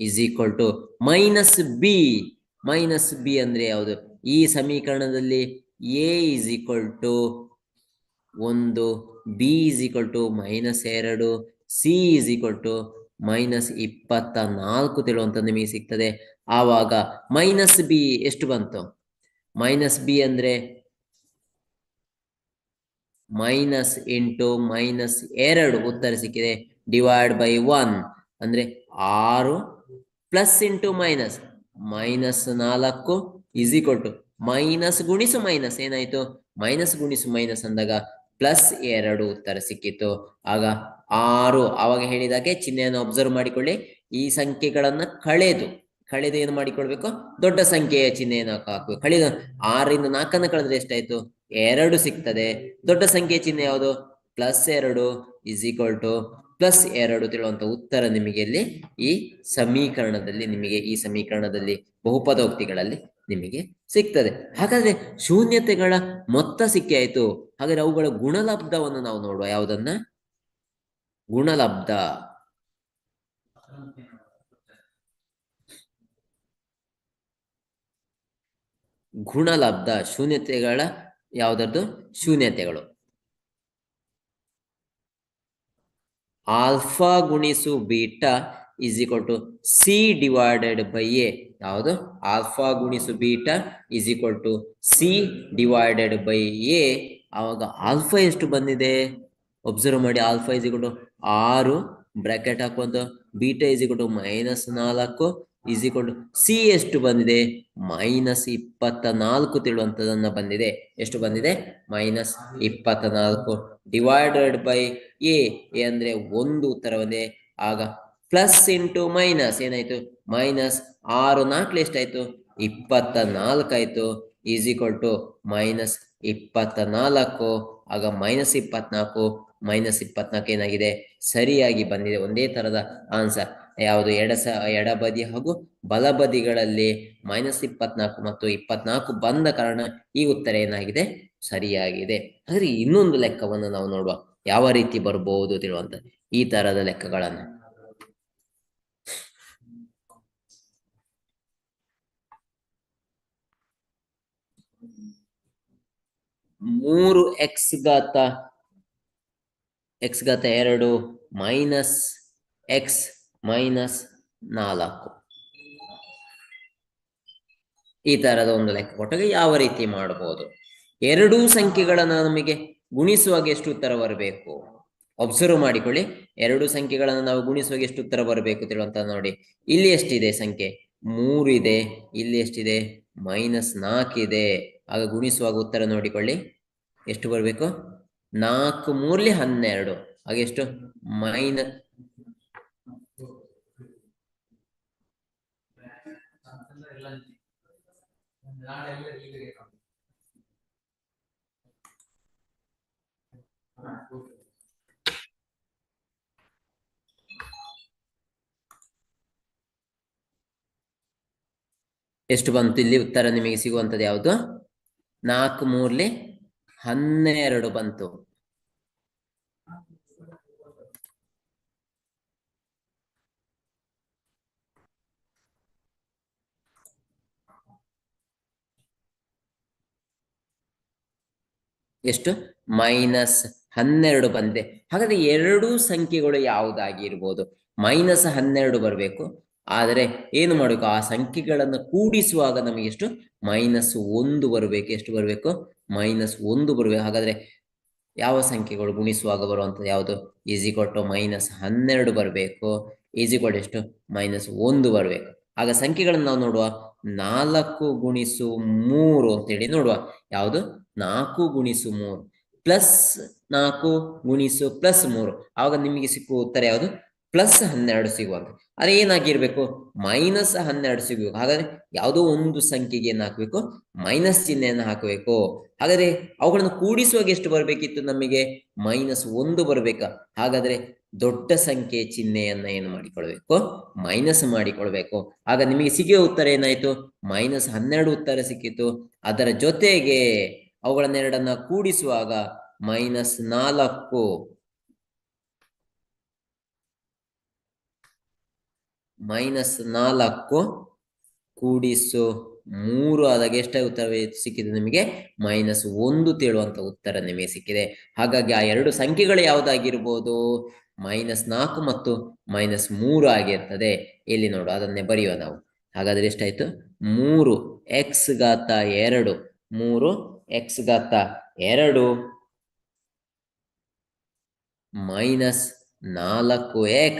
Speaker 1: is equal to -b. -b ಅಂದ್ರೆ ಯಾವುದು? ಈ ಸಮೀಕರಣದಲ್ಲಿ a is equal to 1, b is equal to -2, c is equal to -24 ತಿಳುವಂತ ನಿಮಗೆ ಸಿಗ್ತದೆ. ಆವಾಗ -b ಎಷ್ಟು ಬಂತು? -b ಅಂದ್ರೆ -, -2 ಉತ್ತರ ಸಿಕ್ಕಿದೆ. ಡಿವೈಡ್ ಬೈ 1 ಅಂದ್ರೆ 6 plus into minus -4 is equal to minus ಗುಣಿಸು ಮೈನಸ್ ಏನಾಯ್ತು? ಮೈನಸ್ ಗುಣಿಸು ಮೈನಸ್ ಅಂದಾಗ +2 ಉತ್ತರ ಸಿಕ್ಕಿತ್ತು. ಆಗ 6 ಆವಾಗ ಹೇಳಿದಾಗೆ ಚಿಹ್ನೆಯನ್ನು ಅಬ್ಸರ್ವ್ ಮಾಡಿಕೊಳ್ಳಿ. ಈ ಸಂಖ್ಯೆಗಳನ್ನ ಕಳೆದು ಏನು ಮಾಡಿಕೊಳ್ಬೇಕು? ದೊಡ್ಡ ಸಂಖ್ಯೆಯ ಚಿಹ್ನೆಯನ್ನು ಹಾಕಬೇಕು. ಕಳೆದ 6ರಿಂದ 4 ಕಳೆದ್ರೆ ಎಷ್ಟಾಯ್ತು? 2 ಸಿಗ್ತದೆ. ದೊಡ್ಡ ಸಂಖ್ಯೆಯ ಚಿಹ್ನೆ ಯಾವುದು? +2 ಇಸ್ ಈಕ್ವಲ್ ಟು +2 ತಿಳುವಂತ ಉತ್ತರ ನಿಮಗೆ ಇಲ್ಲಿ ಈ ಸಮೀಕರಣದಲ್ಲಿ ಬಹುಪದೋಕ್ತಿಗಳಲ್ಲಿ ನಿಮಗೆ ಸಿಗ್ತದೆ. ಹಾಗಾದ್ರೆ ಶೂನ್ಯತೆಗಳ ಮೊತ್ತ ಸಿಕ್ಕಿ ಆಯ್ತು. ಹಾಗಾದ್ರೆ ಅವುಗಳ ಗುಣಲಬ್ಧವನ್ನು ನಾವು ನೋಡುವ. ಯಾವುದನ್ನ? ಗುಣಲಬ್ಧ. ಶೂನ್ಯತೆಗಳ ಯಾವುದದ್ದು? ಶೂನ್ಯತೆಗಳು ಆಲ್ಫಾ ಗುಣಿಸು beta is equal to c divided by a. ಯಾವುದು? ಆಲ್ಫಾ ಗುಣಿಸು beta is equal to c divided by a. ಆವಾಗ ಆಲ್ಫಾ ಎಷ್ಟು ಬಂದಿದೆ? ಒಬ್ಸರ್ವ್ ಮಾಡಿ. Alpha is equal to 6 bracket ಹಾಕುವಂತ, beta is equal to -4 is equal to c ಎಷ್ಟು ಬಂದಿದೆ? -24 ತಿಳುವಂತದನ್ನ ಬಂದಿದೆ. ಎಷ್ಟು ಬಂದಿದೆ? -24 ಡಿವೈಡೆಡ್ ಬೈ ಎ ಅಂದ್ರೆ 1 ಉತ್ತರ ಬಂದಿದೆ. ಆಗ ಪ್ಲಸ್ ಇಂಟು ಮೈನಸ್ ಏನಾಯ್ತು? -6 4 ಎಷ್ಟಾಯ್ತು? 24 ಆಯ್ತು. Is equal to -24. ಆಗ -24 -24 ಏನಾಗಿದೆ? ಸರಿಯಾಗಿ ಬಂದಿದೆ. ಒಂದೇ ತರದ ಆನ್ಸರ್. ಯಾವುದು? ಎಡಬದಿ ಹಾಗೂ ಬಲಬದಿಗಳಲ್ಲಿ -24 ಮತ್ತು 24 ಬಂದ ಕಾರಣ ಈ ಉತ್ತರ ಏನಾಗಿದೆ? ಸರಿಯಾಗಿದೆ. ಹಾಗಾದ್ರೆ ಇನ್ನೊಂದು ಲೆಕ್ಕವನ್ನು ನಾವು ನೋಡುವ, ಯಾವ ರೀತಿ ಬರ್ಬೋದು ತಿಳುವಂತ ಈ ತರದ ಲೆಕ್ಕಗಳನ್ನು. 3x ಘಾತ 2 ಮೈನಸ್ x ಮೈನಸ್ 4 ಈ ತರದ ಒಂದು ಲೆಕ್ಕ ಕೊಟ್ಟಾಗ ಯಾವ ರೀತಿ ಮಾಡಬಹುದು? ಎರಡೂ ಸಂಖ್ಯೆಗಳನ್ನ ನಮಗೆ ಗುಣಿಸುವಾಗ ಎಷ್ಟು ಉತ್ತರ ಬರಬೇಕು? ಒಬ್ಸರ್ವ್ ಮಾಡಿಕೊಳ್ಳಿ. ಎರಡು ಸಂಖ್ಯೆಗಳನ್ನು ನಾವು ಗುಣಿಸುವಾಗ ಎಷ್ಟು ಉತ್ತರ ಬರಬೇಕು ತಿಳುವಂತ ನೋಡಿ. ಇಲ್ಲಿ ಎಷ್ಟಿದೆ ಸಂಖ್ಯೆ? 3 ಇದೆ. ಇಲ್ಲಿ ಎಷ್ಟಿದೆ? -4 ಇದೆ. ಆಗ ಗುಣಿಸುವಾಗ ಉತ್ತರ ನೋಡಿಕೊಳ್ಳಿ ಎಷ್ಟು ಬರಬೇಕು? 4 3 12. ಹಾಗೆ ಎಷ್ಟು? ಎಷ್ಟು ಬಂತು ಇಲ್ಲಿ ಉತ್ತರ ನಿಮಗೆ ಸಿಗುವಂತದ್ದು? ಯಾವುದು? 4 3 12 ಬಂತು. ಎಷ್ಟು? -12 ಬಂದಿದೆ. ಹಾಗಾದ್ರೆ ಎರಡೂ ಸಂಖ್ಯೆಗಳು ಯಾವುದಾಗಿರ್ಬೋದು? -12 ಬರಬೇಕು. ಆದರೆ ಏನು ಮಾಡಬೇಕು? ಆ ಸಂಖ್ಯೆಗಳನ್ನು ಕೂಡಿಸುವಾಗ ನಮಗೆ ಎಷ್ಟು? -1 ಬರಬೇಕು. ಎಷ್ಟು ಬರಬೇಕು? -1 ಬರಬೇಕು. ಹಾಗಾದ್ರೆ ಯಾವ ಸಂಖ್ಯೆಗಳು ಗುಣಿಸುವಾಗ ಬರುವಂಥದ್ದು ಯಾವುದು? ಈಸ್ ಈಕ್ವಲ್ ಟು -12 ಬರಬೇಕು. ಈಸ್ ಈಕ್ವಲ್ ಟು ಎಷ್ಟು? -1 ಬರಬೇಕು. ಆಗ ಸಂಖ್ಯೆಗಳನ್ನು ನಾವು ನೋಡುವ. 4 ಗುಣಿಸು 3 ಅಂತೇಳಿ ನೋಡುವ. ಯಾವುದು? 4 ಗುಣಿಸು 3 +4 ಗುಣಿಸು +3. ಆವಾಗ ನಿಮಗೆ ಸಿಕ್ಕುವ ಉತ್ತರ ಯಾವುದು? +12 ಸಿಗುವಂತ. ಅದೇ ಏನಾಗಿರ್ಬೇಕು? -12 ಸಿಗಬೇಕು. ಹಾಗಾದ್ರೆ ಯಾವುದೋ ಒಂದು ಸಂಖ್ಯೆಗೆ ಏನು ಹಾಕಬೇಕು? ಮೈನಸ್ ಚಿಹ್ನೆಯನ್ನು ಹಾಕಬೇಕು. ಹಾಗಾದ್ರೆ ಅವುಗಳನ್ನು ಕೂಡಿಸುವಾಗ ಎಷ್ಟು ಬರಬೇಕಿತ್ತು ನಮಗೆ? -1 ಬರಬೇಕಾ? ಹಾಗಾದ್ರೆ ದೊಡ್ಡ ಸಂಖ್ಯೆ ಚಿಹ್ನೆಯನ್ನ ಏನು ಮಾಡಿಕೊಳ್ಬೇಕು? ಮೈನಸ್ ಮಾಡಿಕೊಳ್ಬೇಕು. ಆಗ ನಿಮಗೆ ಸಿಗುವ ಉತ್ತರ ಏನಾಯ್ತು? -12 ಉತ್ತರ ಸಿಕ್ಕಿತು. ಅದರ ಜೊತೆಗೆ ಅವುಗಳನ್ನೆರಡನ್ನ ಕೂಡಿಸುವಾಗ -4 -4 ಕೂಡಿಸು 3 ಆದಾಗ ಎಷ್ಟ ಉತ್ತರ ಸಿಕ್ಕಿದೆ ನಿಮಗೆ? -1 ತೇಳುವಂತ ಉತ್ತರ ನಿಮಗೆ ಸಿಕ್ಕಿದೆ. ಹಾಗಾಗಿ ಆ ಎರಡು ಸಂಖ್ಯೆಗಳು ಯಾವುದಾಗಿರ್ಬೋದು? -4 ಮತ್ತು -3 ಆಗಿರ್ತದೆ. ಇಲ್ಲಿ ನೋಡು, ಅದನ್ನೇ ಬರೆಯುವ ನಾವು. ಹಾಗಾದ್ರೆ ಎಷ್ಟಾಯ್ತು? 3x ಘಾತ 2 3x ಘಾತ 2 -4x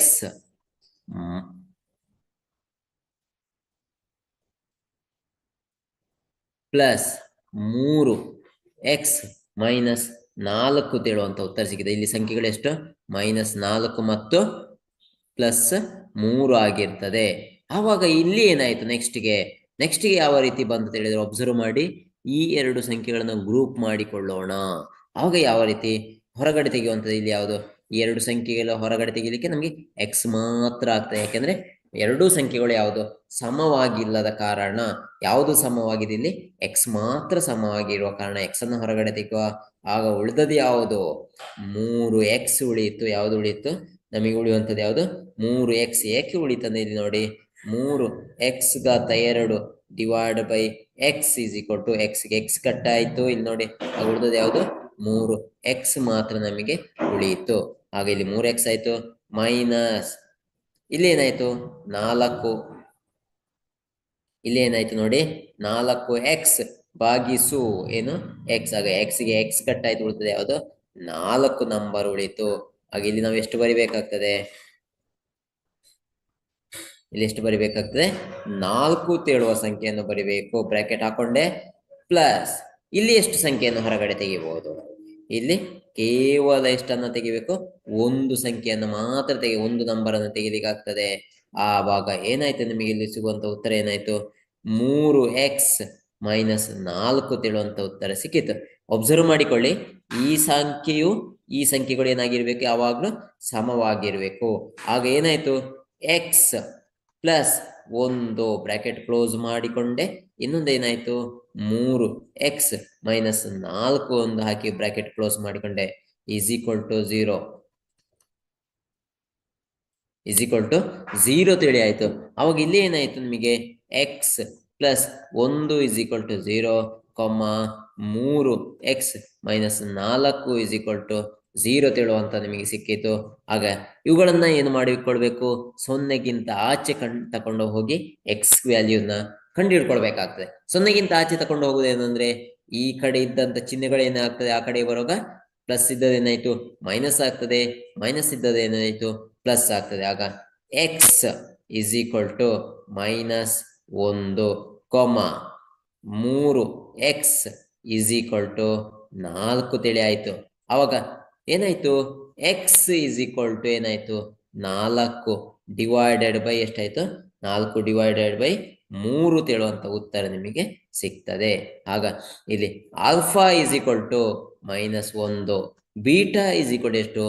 Speaker 1: ಪ್ಲಸ್ 3x -4 ತೇಳುವಂತ ಉತ್ತರ ಸಿಕ್ಕಿದೆ. ಇಲ್ಲಿ ಸಂಖ್ಯೆಗಳು ಎಷ್ಟು? -4 ಮತ್ತು +3 ಆಗಿರ್ತದೆ. ಆವಾಗ ಇಲ್ಲಿ ಏನಾಯ್ತು? ನೆಕ್ಸ್ಟ್ಗೆ ಯಾವ ರೀತಿ ಬಂತು ಹೇಳಿದ್ರೆ, ಒಬ್ಸರ್ವ್ ಮಾಡಿ, ಈ ಎರಡು ಸಂಖ್ಯೆಗಳನ್ನು ಗ್ರೂಪ್ ಮಾಡಿಕೊಳ್ಳೋಣ. ಆವಾಗ ಯಾವ ರೀತಿ ಹೊರಗಡೆ ತೆಗೆಯುವಂಥದ್ದು? ಇಲ್ಲಿ ಯಾವುದು? ಈ ಎರಡು ಸಂಖ್ಯೆಗಳ ಹೊರಗಡೆ ತೆಗಿಲಿಕ್ಕೆ ನಮಗೆ x ಮಾತ್ರ ಆಗ್ತದೆ. ಯಾಕೆಂದ್ರೆ ಎರಡೂ ಸಂಖ್ಯೆಗಳು ಯಾವುದು? ಸಮವಾಗಿಲ್ಲದ ಕಾರಣ. ಯಾವುದು ಸಮವಾಗಿದೆ? ಇಲ್ಲಿ x ಮಾತ್ರ ಸಮವಾಗಿರುವ ಕಾರಣ x ಅನ್ನು ಹೊರಗಡೆ ತೆಗೆಯುವ. ಆಗ ಉಳಿದದ್ದು ಯಾವುದು? 3x ಉಳಿಯಿತು. ಯಾವುದು ಉಳಿಯಿತು? ನಮಗೆ ಉಳಿಯುವಂಥದ್ದು ಯಾವುದು? 3x. ಏಕೆ ಉಳಿತಂದ್ರೆ ಇಲ್ಲಿ ನೋಡಿ, 3x ಘಾತ 2 divide by x is equal to x ಗೆ x ಕಟ್ ಆಯ್ತು. ಇಲ್ಲಿ ನೋಡಿ, ಆಗ ಉಳಿದದ್ದು ಯಾವುದು? 3x ಮಾತ್ರ ನಮಗೆ ಉಳಿಯಿತು. ಆಗ ಇಲ್ಲಿ 3x ಆಯ್ತು. ಮೈನಸ್ ಇಲ್ಲಿ ಏನಾಯ್ತು? 4. ಇಲ್ಲಿ ಏನಾಯ್ತು ನೋಡಿ, 4x ಭಾಗಿಸು ಏನು? x. ಆಗ x ಗೆ x ಕಟ್ ಆಯ್ತು. ಉಳಿತದೆ ಯಾವುದು? 4 ನಂಬರ್ ಉಳಿತು. ಹಾಗೆ ಇಲ್ಲಿ ನಾವು ಎಷ್ಟು ಬರಿಬೇಕಾಗ್ತದೆ? ಇಲ್ಲಿ ಎಷ್ಟು ಬರಿಬೇಕಾಗ್ತದೆ? 4 ತೇಳುವ ಸಂಖ್ಯೆಯನ್ನು ಬರಿಬೇಕು. ಬ್ರಾಕೆಟ್ ಹಾಕೊಂಡೆ. ಪ್ಲಸ್ ಇಲ್ಲಿ ಎಷ್ಟು ಸಂಖ್ಯೆಯನ್ನು ಹೊರಗಡೆ ತೆಗಿಬಹುದು? ಇಲ್ಲಿ ಕೇವಲ ಎಷ್ಟನ್ನ ತೆಗಿಬೇಕು? ಒಂದು ಸಂಖ್ಯೆಯನ್ನು ಮಾತ್ರ ಒಂದು ನಂಬರ್ ಅನ್ನು ತೆಗಿಲಿಕ್ಕೆ ಆಗ್ತದೆ. ಆವಾಗ ಏನಾಯ್ತು? ನಿಮಗೆ ಇಲ್ಲಿ ಸಿಗುವಂತ ಉತ್ತರ ಏನಾಯ್ತು? 3x -4 ತೇಳುವಂತ ಉತ್ತರ ಸಿಕ್ಕಿತು. ಒಬ್ಸರ್ವ್ ಮಾಡಿಕೊಳ್ಳಿ, ಈ ಸಂಖ್ಯೆಯು ಈ ಸಂಖ್ಯೆಗಳು ಏನಾಗಿರ್ಬೇಕು? ಯಾವಾಗ್ಲೂ ಸಮವಾಗಿರ್ಬೇಕು. ಆಗ ಏನಾಯ್ತು? x +1 ಬ್ರಾಕೆಟ್ ಕ್ಲೋಸ್ ಮಾಡಿಕೊಂಡೆ. ಇನ್ನೊಂದು ಏನಾಯ್ತು? 3x -4 ಒಂದು ಹಾಕಿ ಬ್ರಾಕೆಟ್ ಕ್ಲೋಸ್ ಮಾಡಿಕೊಂಡೆ. ಈಸ್ ಈಕ್ವಲ್ ಟು 0 ತಿಳಿ ಆಯ್ತು. ಅವಾಗ ಇಲ್ಲಿ ಏನಾಯ್ತು ನಿಮಗೆ? x +1 is equal to 0, 3x -4 is equal to 0 ತಿಳುವಂತ ನಿಮಗೆ ಸಿಕ್ಕಿತು. ಆಗ ಇವುಗಳನ್ನ ಏನು ಮಾಡಿಕೊಳ್ಬೇಕು? 0ಗಿಂತ ಆಚೆ ತಕೊಂಡು ಹೋಗಿ x ವ್ಯಾಲ್ಯೂನ ಕಂಡುಹಿಡ್ಕೊಳ್ಬೇಕಾಗ್ತದೆ. 0ಗಿಂತ ಆಚೆ ತಕೊಂಡು ಹೋಗುವುದೇನಂದ್ರೆ, ಈ ಕಡೆ ಇದ್ದಂತ ಚಿಹ್ನೆಗಳು ಏನಾಗ್ತದೆ? ಆ ಕಡೆ ಬರುವಾಗ ಪ್ಲಸ್ ಇದ್ದದೇನಾಯ್ತು? ಮೈನಸ್ ಆಗ್ತದೆ. ಮೈನಸ್ ಇದ್ದದೇನಾಯ್ತು? ಪ್ಲಸ್ ಆಗ್ತದೆ. ಆಗ x is equal to -1, 3x is equal to 4 ತಿಳಿ ಆಯ್ತು. ಅವಾಗ ಏನಾಯ್ತು? x ಈಸ್ ಈಕ್ವಲ್ ಟು ಏನಾಯ್ತು? 4 ಡಿವೈಡೆಡ್ ಬೈ ಎಷ್ಟಾಯ್ತು? 4 ಡಿವೈಡೆಡ್ ಬೈ 3 ತೇಳುವಂತ ಉತ್ತರ ನಿಮಗೆ ಸಿಗ್ತದೆ. ಆಗ ಇಲ್ಲಿ alpha is equal to -1, beta is equal to ಎಷ್ಟು?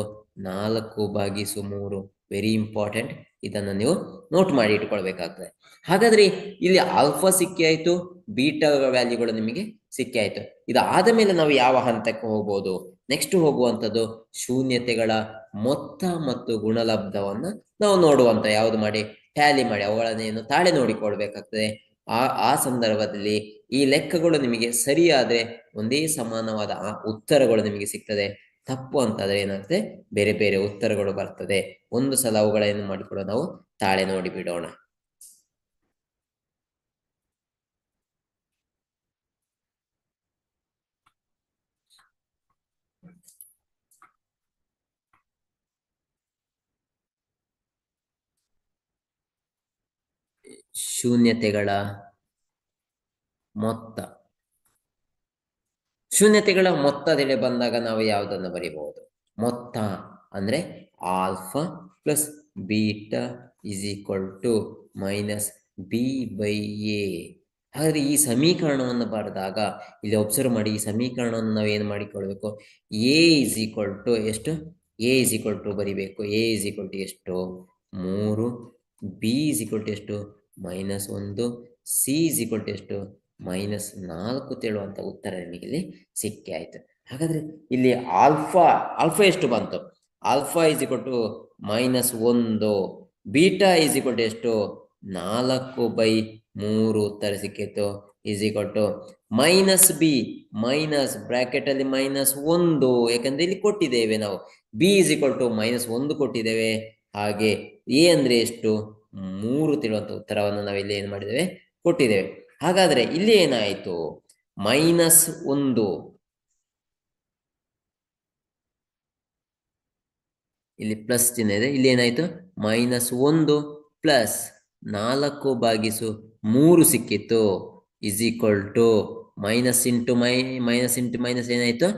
Speaker 1: 4/3. Very important. ಇದನ್ನು ನೀವು ನೋಟ್ ಮಾಡಿ ಇಟ್ಕೊಳ್ಬೇಕಾಗ್ತದೆ. ಹಾಗಾದ್ರೆ ಇಲ್ಲಿ ಆಲ್ಫಾ ಸಿಕ್ಕಿ ಆಯ್ತು, ಬೀಟಾ ವ್ಯಾಲ್ಯೂಗಳು ನಿಮಗೆ ಸಿಕ್ಕಿ ಆಯ್ತು. ಇದಾದ ಮೇಲೆ ನಾವು ಯಾವ ಹಂತಕ್ಕೆ ಹೋಗ್ಬೋದು? ನೆಕ್ಸ್ಟ್ ಹೋಗುವಂಥದ್ದು ಶೂನ್ಯತೆಗಳ ಮೊತ್ತ ಮತ್ತು ಗುಣಲಬ್ಧವನ್ನ ನಾವು ನೋಡುವಂತ. ಯಾವುದು ಮಾಡಿ? ಟ್ಯಾಲಿ ಮಾಡಿ ಅವುಗಳನ್ನೇನು ತಾಳೆ ನೋಡಿಕೊಳ್ಬೇಕಾಗ್ತದೆ. ಆ ಸಂದರ್ಭದಲ್ಲಿ ಈ ಲೆಕ್ಕಗಳು ನಿಮಗೆ ಸರಿಯಾದ್ರೆ ಒಂದೇ ಸಮಾನವಾದ ಉತ್ತರಗಳು ನಿಮಗೆ ಸಿಗ್ತದೆ. ತಪ್ಪು ಅಂತಾದ್ರೆ ಏನಾಗ್ತದೆ? ಬೇರೆ ಬೇರೆ ಉತ್ತರಗಳು ಬರ್ತದೆ. ಒಂದು ಸಲ ಅವುಗಳೇನು ಮಾಡಿಕೊಳ್ಳೋ ನಾವು ತಾಳೆ ನೋಡಿ ಬಿಡೋಣ. ಶೂನ್ಯತೆಗಳ ಮೊತ್ತದೆಡೆ ಬಂದಾಗ ನಾವು ಯಾವುದನ್ನು ಬರೀಬಹುದು? ಮೊತ್ತ ಅಂದ್ರೆ alpha plus beta is equal to -b/a. ಹಾಗಾದ್ರೆ ಈ ಸಮೀಕರಣವನ್ನು ಬರೆದಾಗ ಇಲ್ಲಿ ಒಬ್ಸರ್ವ್ ಮಾಡಿ, ಈ ಸಮೀಕರಣವನ್ನು ನಾವು ಏನು ಮಾಡಿಕೊಳ್ಬೇಕು? a ಈಸ್ ಈಕ್ವಲ್ ಟು ಎಷ್ಟು? a ಈಸ್ ಈಕ್ವಲ್ ಟು ಬರಿಬೇಕು. a ಈಸ್ ಈಕ್ವಲ್ ಟು ಎಷ್ಟು? 3, b ಈಸ್ ಈಕ್ವಲ್ ಟು ಎಷ್ಟು? -1, c ಈಸ್ ಈಕ್ವಲ್ ಟು ಎಷ್ಟು? -4 ತೇಳುವಂತ ಉತ್ತರ ನಿಮಗೆ ಇಲ್ಲಿ ಸಿಕ್ಕಿ ಆಯ್ತು. ಹಾಗಾದ್ರೆ ಇಲ್ಲಿ ಆಲ್ಫಾ ಆಲ್ಫಾ ಎಷ್ಟು ಬಂತು? Alpha is equal to -1, beta is equal to ಎಷ್ಟು? 4/3 ಉತ್ತರ ಸಿಕ್ಕಿತ್ತು. Is equal to -b, minus bracket ಅಲ್ಲಿ -1, ಯಾಕಂದ್ರೆ ಇಲ್ಲಿ ಕೊಟ್ಟಿದ್ದೇವೆ ನಾವು. b ಇಸ್ ಈಕ್ವಲ್ ಟು -1 ಕೊಟ್ಟಿದ್ದೇವೆ. ಹಾಗೆ a ಅಂದ್ರೆ ಎಷ್ಟು? 3 ತಿಳುವಂತ ಉತ್ತರವನ್ನು ನಾವಿಲ್ಲಿ ಏನು ಮಾಡಿದ್ದೇವೆ? ಕೊಟ್ಟಿದ್ದೇವೆ. ಹಾಗಾದ್ರೆ ಇಲ್ಲಿ ಏನಾಯಿತು? -1, ಇಲ್ಲಿ ಪ್ಲಸ್ ಚಿಹ್ನೆ ಇದೆ. ಇಲ್ಲಿ ಏನಾಯ್ತು? -1 ಪ್ಲಸ್ 4/3 ಸಿಕ್ಕಿತ್ತು. Is equal to minus into minus ಏನಾಯ್ತು?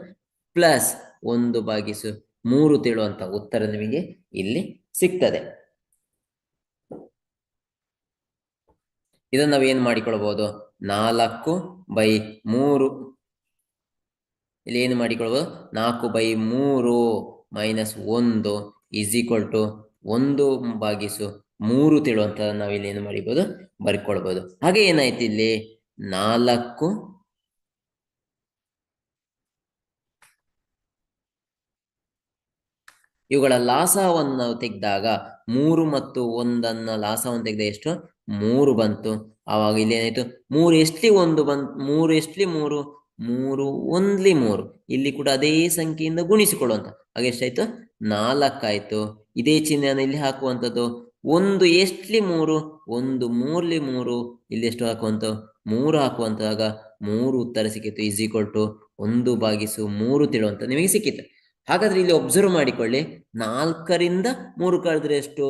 Speaker 1: ಪ್ಲಸ್ 1/3 ತಿಳುವಂತ ಉತ್ತರ ನಿಮಗೆ ಇಲ್ಲಿ ಸಿಗ್ತದೆ. ಇದನ್ನು ನಾವು ಏನು ಮಾಡಿಕೊಳ್ಬಹುದು? 4/3 ಇಲ್ಲಿ ಏನು ಮಾಡಿಕೊಳ್ಬಹುದು? 4/3 -1 ಇಸ್ ಈಕ್ವಲ್ ಟು 1/3 ತಿಳುವಂತ ನಾವಿಲ್ಲಿ ಏನು ಮಾಡಿಬಹುದು? ಬರ್ಕೊಳ್ಬಹುದು. ಹಾಗೆ ಏನಾಯ್ತು ಇಲ್ಲಿ? 4 ಇವುಗಳ ಲಾಸವನ್ನು ನಾವು ತೆಗೆದಾಗ 3 ಮತ್ತು 1 ಲಾಸವನ್ನು ತೆಗೆದ ಎಷ್ಟು? 3 ಬಂತು. ಆವಾಗ ಇಲ್ಲಿ ಏನಾಯ್ತು? 3 ಎಷ್ಟ್ಲಿ 1 ಬಂತು, 3 ಎಷ್ಟ್ಲಿ 3, 3 1ಲಿ 3. ಇಲ್ಲಿ ಕೂಡ ಅದೇ ಸಂಖ್ಯೆಯಿಂದ ಗುಣಿಸಿಕೊಳ್ಳುವಂತ. ಹಾಗೆ ಎಷ್ಟಾಯ್ತು? 4 ಆಯ್ತು. ಇದೇ ಚಿಹ್ನೆಯನ್ನು ಇಲ್ಲಿ ಹಾಕುವಂಥದ್ದು. 1 ಎಷ್ಟ್ಲಿ 3, 1 3ಲಿ 3. ಇಲ್ಲಿ ಎಷ್ಟು ಹಾಕುವಂತ? 3 ಹಾಕುವಂತಾಗ 3 ಉತ್ತರ ಸಿಕ್ಕಿತ್ತು. ಇಸ್ ಈಕ್ವಲ್ ಟು 1/3 ತಿಳುವಂತ ನಿಮಗೆ ಸಿಕ್ಕಿತ್ತು. ಹಾಗಾದ್ರೆ ಇಲ್ಲಿ ಒಬ್ಸರ್ವ್ ಮಾಡಿಕೊಳ್ಳಿ. 4ರಿಂದ 3 ಕಳೆದ್ರೆ ಎಷ್ಟು?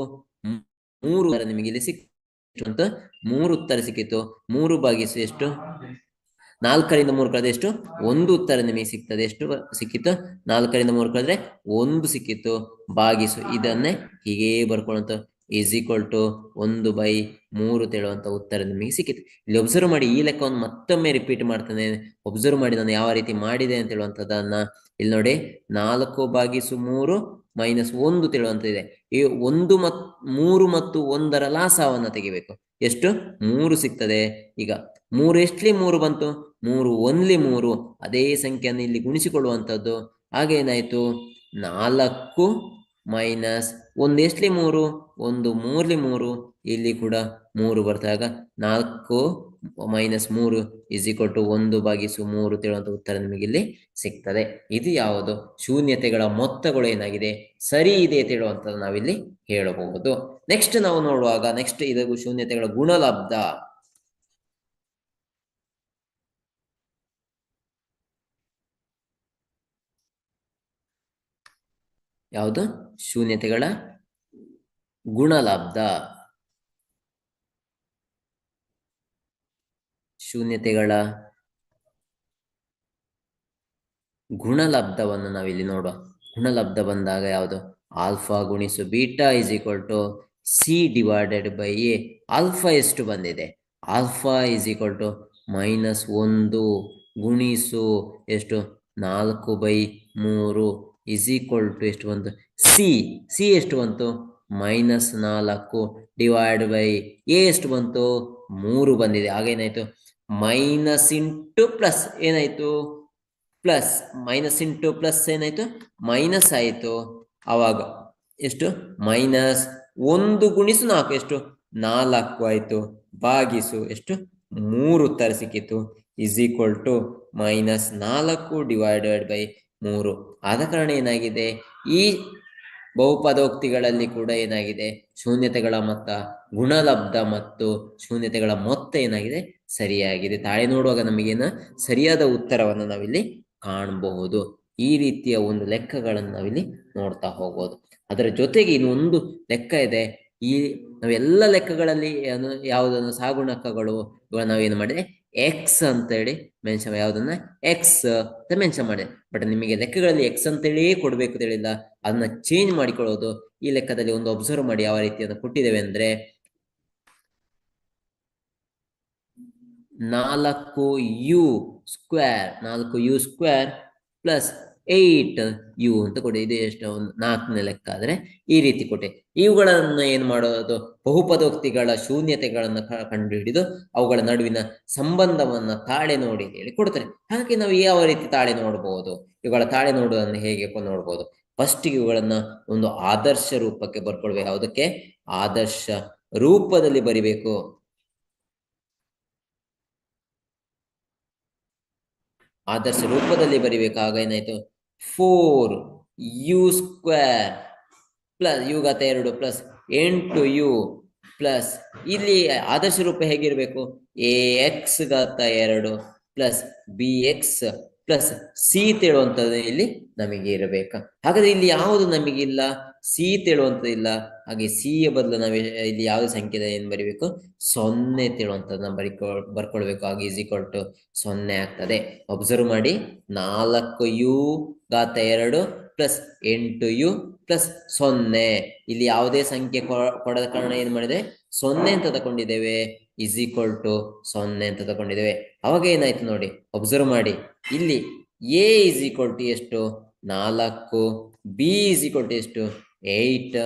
Speaker 1: 3 ನಿಮಗೆ ಇಲ್ಲಿ ಸಿಕ್ಕಿತ್ತು ಅಂತ. 3 ಉತ್ತರ ಸಿಕ್ಕಿತ್ತು. 3 ಎಷ್ಟು? 4ರಿಂದ 3 ಕಳೆದ್ರೆ ಎಷ್ಟು? 1 ಉತ್ತರ ನಿಮಗೆ ಸಿಗ್ತದೆ. ಎಷ್ಟು ಸಿಕ್ಕಿತ್ತು? 4ರಿಂದ 3 ಕಳೆದ್ರೆ 1 ಸಿಕ್ಕಿತ್ತು. ಭಾಗಿಸು ಇದನ್ನೇ ಹೀಗೇ ಬರ್ಕೊಳ್ಳುವಂತ. ಈಸ್ ಈಕ್ವಲ್ ಟು 1/3 ತಿಳುವಂತ ಉತ್ತರ ನಿಮಗೆ ಸಿಕ್ಕಿತ್ತು. ಇಲ್ಲಿ ಒಬ್ಸರ್ವ್ ಮಾಡಿ. ಈ ಲೆಕ್ಕವನ್ನು ಮತ್ತೊಮ್ಮೆ ರಿಪೀಟ್ ಮಾಡ್ತಾನೆ. ಒಬ್ಸರ್ವ್ ಮಾಡಿ ನಾನು ಯಾವ ರೀತಿ ಮಾಡಿದೆ ಅಂತ ಹೇಳುವಂಥದ್ದನ್ನ. ಇಲ್ಲಿ ನೋಡಿ, 4/3 -1 ತಿಳುವಂತ ಇದೆ. ಈ 3 ಮತ್ತು 1ರ ಲಾಸವನ್ನ ತೆಗಿಬೇಕು. ಎಷ್ಟು? 3 ಸಿಗ್ತದೆ. ಈಗ 3 ಎಷ್ಟ್ಲಿ 3 ಬಂತು? 3 1ಲಿ 3. ಅದೇ ಸಂಖ್ಯೆಯನ್ನು ಇಲ್ಲಿ ಗುಣಿಸಿಕೊಳ್ಳುವಂಥದ್ದು. ಹಾಗೇನಾಯ್ತು? 4 ಮೈನಸ್ 1 ಎಷ್ಟ್ಲಿ 3, 1 3ಲಿ 3. ಇಲ್ಲಿ ಕೂಡ 3 ಬರ್ತಾಗ 4 -3 ಇಸ್ ಈಕ್ವಲ್ ಟು 1/3 ತಿಳುವಂತ ಉತ್ತರ ನಿಮಗೆ ಇಲ್ಲಿ ಸಿಗ್ತದೆ. ಇದು ಯಾವುದು? ಶೂನ್ಯತೆಗಳ ಮೊತ್ತಗಳು ಏನಾಗಿದೆ? ಸರಿ ಇದೆ ತಿಳುವಂತ ನಾವಿಲ್ಲಿ ಹೇಳಬಹುದು. ನೆಕ್ಸ್ಟ್ ನಾವು ನೋಡುವಾಗ, ನೆಕ್ಸ್ಟ್ ಇದು ಶೂನ್ಯತೆಗಳ ಗುಣಲಬ್ಧ. ಯಾವುದು? ಶೂನ್ಯತೆಗಳ ಗುಣಲಬ್ಧ. ಶೂನ್ಯತೆಗಳ ಗುಣಲಬ್ಧವನ್ನು ನಾವಿಲ್ಲಿ ನೋಡುವ. ಗುಣಲಬ್ಧ ಬಂದಾಗ ಯಾವುದು? ಆಲ್ಫಾ ಗುಣಿಸು beta is equal to c divided by a. Alpha ಎಷ್ಟು ಬಂದಿದೆ? ಆಲ್ಫಾ ಇಸ್ ಈಕ್ವಲ್ ಟು -1 ಗುಣಿಸು ಎಷ್ಟು? 4/3 ಇಸ್ ಈಕ್ವಲ್ ಟು ಎಷ್ಟು ಬಂತು? ಸಿ ಎಷ್ಟು ಬಂತು? -4 ಡಿವೈಡ್ ಬೈ ಎ ಎಷ್ಟು ಬಂತು? 3 ಬಂದಿದೆ. ಆಗೇನಾಯ್ತು? ಮೈನಸ್ ಇಂಟು ಪ್ಲಸ್ ಏನಾಯ್ತು? ಪ್ಲಸ್. ಮೈನಸ್ ಇಂಟು ಪ್ಲಸ್ ಏನಾಯ್ತು? ಮೈನಸ್ ಆಯಿತು. ಆವಾಗ ಎಷ್ಟು? -1 ಗುಣಿಸು 4 ಎಷ್ಟು? 4 ಆಯ್ತು. ಭಾಗಿಸು ಎಷ್ಟು? 3 ಉತ್ತರ ಸಿಕ್ಕಿತ್ತು. Is equal to -4 divided by 3. ಆದ ಕಾರಣ ಏನಾಗಿದೆ? ಈ ಬಹುಪದೋಕ್ತಿಗಳಲ್ಲಿ ಕೂಡ ಏನಾಗಿದೆ? ಶೂನ್ಯತೆಗಳ ಮೊತ್ತ, ಗುಣಲಬ್ಧ ಮತ್ತು ಶೂನ್ಯತೆಗಳ ಮೊತ್ತ ಏನಾಗಿದೆ? ಸರಿಯಾಗಿದೆ. ತಾಳೆ ನೋಡುವಾಗ ನಮಗೇನ ಸರಿಯಾದ ಉತ್ತರವನ್ನು ನಾವಿಲ್ಲಿ ಕಾಣಬಹುದು. ಈ ರೀತಿಯ ಒಂದು ಲೆಕ್ಕಗಳನ್ನು ನಾವಿಲ್ಲಿ ನೋಡ್ತಾ ಹೋಗ್ಬೋದು. ಅದರ ಜೊತೆಗೆ ಇನ್ನೊಂದು ಲೆಕ್ಕ ಇದೆ. ಈ ನಾವೆಲ್ಲ ಲೆಕ್ಕಗಳಲ್ಲಿ ಯಾವುದನ್ನು ಸಾಗುಣಕಗಳು ಇವಾಗ ನಾವೇನು ಮಾಡಿದೆ? ಎಕ್ಸ್ ಅಂತೇಳಿ ಮೆನ್ಷನ್, ಯಾವುದನ್ನ ಎಕ್ಸ್ ಅಂತ ಮೆನ್ಷನ್ ಮಾಡಿದೆ. ಬಟ್ ನಿಮಗೆ ಲೆಕ್ಕಗಳಲ್ಲಿ ಎಕ್ಸ್ ಅಂತೇಳಿ ಕೊಡ್ಬೇಕು ತಿಳಿಲ್ಲ, ಅದನ್ನ ಚೇಂಜ್ ಮಾಡಿಕೊಳ್ಳೋದು. ಈ ಲೆಕ್ಕದಲ್ಲಿ ಒಂದು ಅಬ್ಸರ್ವ್ ಮಾಡಿ ಯಾವ ರೀತಿಯನ್ನು ಕೊಟ್ಟಿದ್ದೇವೆ ಅಂದ್ರೆ 4u² ಪ್ಲಸ್ 8u ಅಂತ ಕೊಡಿ. ಇದು ಎಷ್ಟು, ಒಂದು 4ನೇ ಲೆಕ್ಕ ಆದ್ರೆ ಈ ರೀತಿ ಕೊಟ್ಟೆ. ಇವುಗಳನ್ನು ಏನು ಮಾಡೋದು, ಬಹುಪದೋಕ್ತಿಗಳ ಶೂನ್ಯತೆಗಳನ್ನ ಕಂಡು ಹಿಡಿದು ಅವುಗಳ ನಡುವಿನ ಸಂಬಂಧವನ್ನ ತಾಳೆ ನೋಡಿ ಹೇಳಿ ಕೊಡ್ತಾರೆ. ಹಾಗೆ ನಾವು ಯಾವ ರೀತಿ ತಾಳೆ ನೋಡಬಹುದು, ಇವುಗಳ ತಾಳೆ ನೋಡುವುದನ್ನು ಹೇಗೆ ನೋಡ್ಬೋದು? ಫಸ್ಟ್ ಇವುಗಳನ್ನ ಒಂದು ಆದರ್ಶ ರೂಪಕ್ಕೆ ಬರ್ಕೊಳ್ಬೇಕು. ಯಾವುದಕ್ಕೆ? ಆದರ್ಶ ರೂಪದಲ್ಲಿ ಬರಿಬೇಕು. ಆದರ್ಶ ರೂಪದಲ್ಲಿ ಬರಿಬೇಕಾಗ ಏನಾಯ್ತು, 4u² ಪ್ಲಸ್ u ಘಾತ 2 ಪ್ಲಸ್ 8u ಪ್ಲಸ್ ಇಲ್ಲಿ ಆದರ್ಶ ರೂಪ ಹೇಗಿರ್ಬೇಕು, ax ಘಾತ 2 ಪ್ಲಸ್ bx ಪ್ಲಸ್ ಸಿ ತೇಳುವಂಥದ್ದು ಇಲ್ಲಿ ನಮಗೆ ಇರಬೇಕು. ಹಾಗಾದ್ರೆ ಇಲ್ಲಿ ಯಾವುದು ನಮಗಿಲ್ಲ, ಸಿ ತೇಳುವಂಥದ್ದು ಇಲ್ಲ. ಹಾಗೆ ಸಿ ಯ ಬದಲು ನಾವು ಇಲ್ಲಿ ಯಾವ್ದು ಸಂಖ್ಯೆ ಏನು ಬರಿಬೇಕು, 0 ತೇಳುವಂಥದ್ದನ್ನ ಬರ್ಕೊಳ್ಬೇಕು. ಹಾಗೆ ಈಸ್ ಈಕ್ವಲ್ ಟು 0 ಆಗ್ತದೆ. ಅಬ್ಸರ್ವ್ ಮಾಡಿ, 4u ಘಾತ 2 ಪ್ಲಸ್ 8u ಪ್ಲಸ್ 0. ಇಲ್ಲಿ ಯಾವುದೇ ಸಂಖ್ಯೆ ಕೊಡದ ಕಾರಣ ಏನ್ ಮಾಡಿದೆ, 0 ಅಂತ ತಗೊಂಡಿದ್ದೇವೆ. ಇಸ್ ಈಕ್ವಲ್ ಟು 0 ಅಂತ ತಗೊಂಡಿದ್ದೇವೆ. ಅವಾಗ ಏನಾಯ್ತು ನೋಡಿ, ಅಬ್ಸರ್ವ್ ಮಾಡಿ, ಇಲ್ಲಿ a ಇಸ್ ಈಕ್ವಲ್ ಟು ಎಷ್ಟು, 4, b ಇಸ್ ಈಕ್ವಲ್ ಟು ಎಷ್ಟು, 8,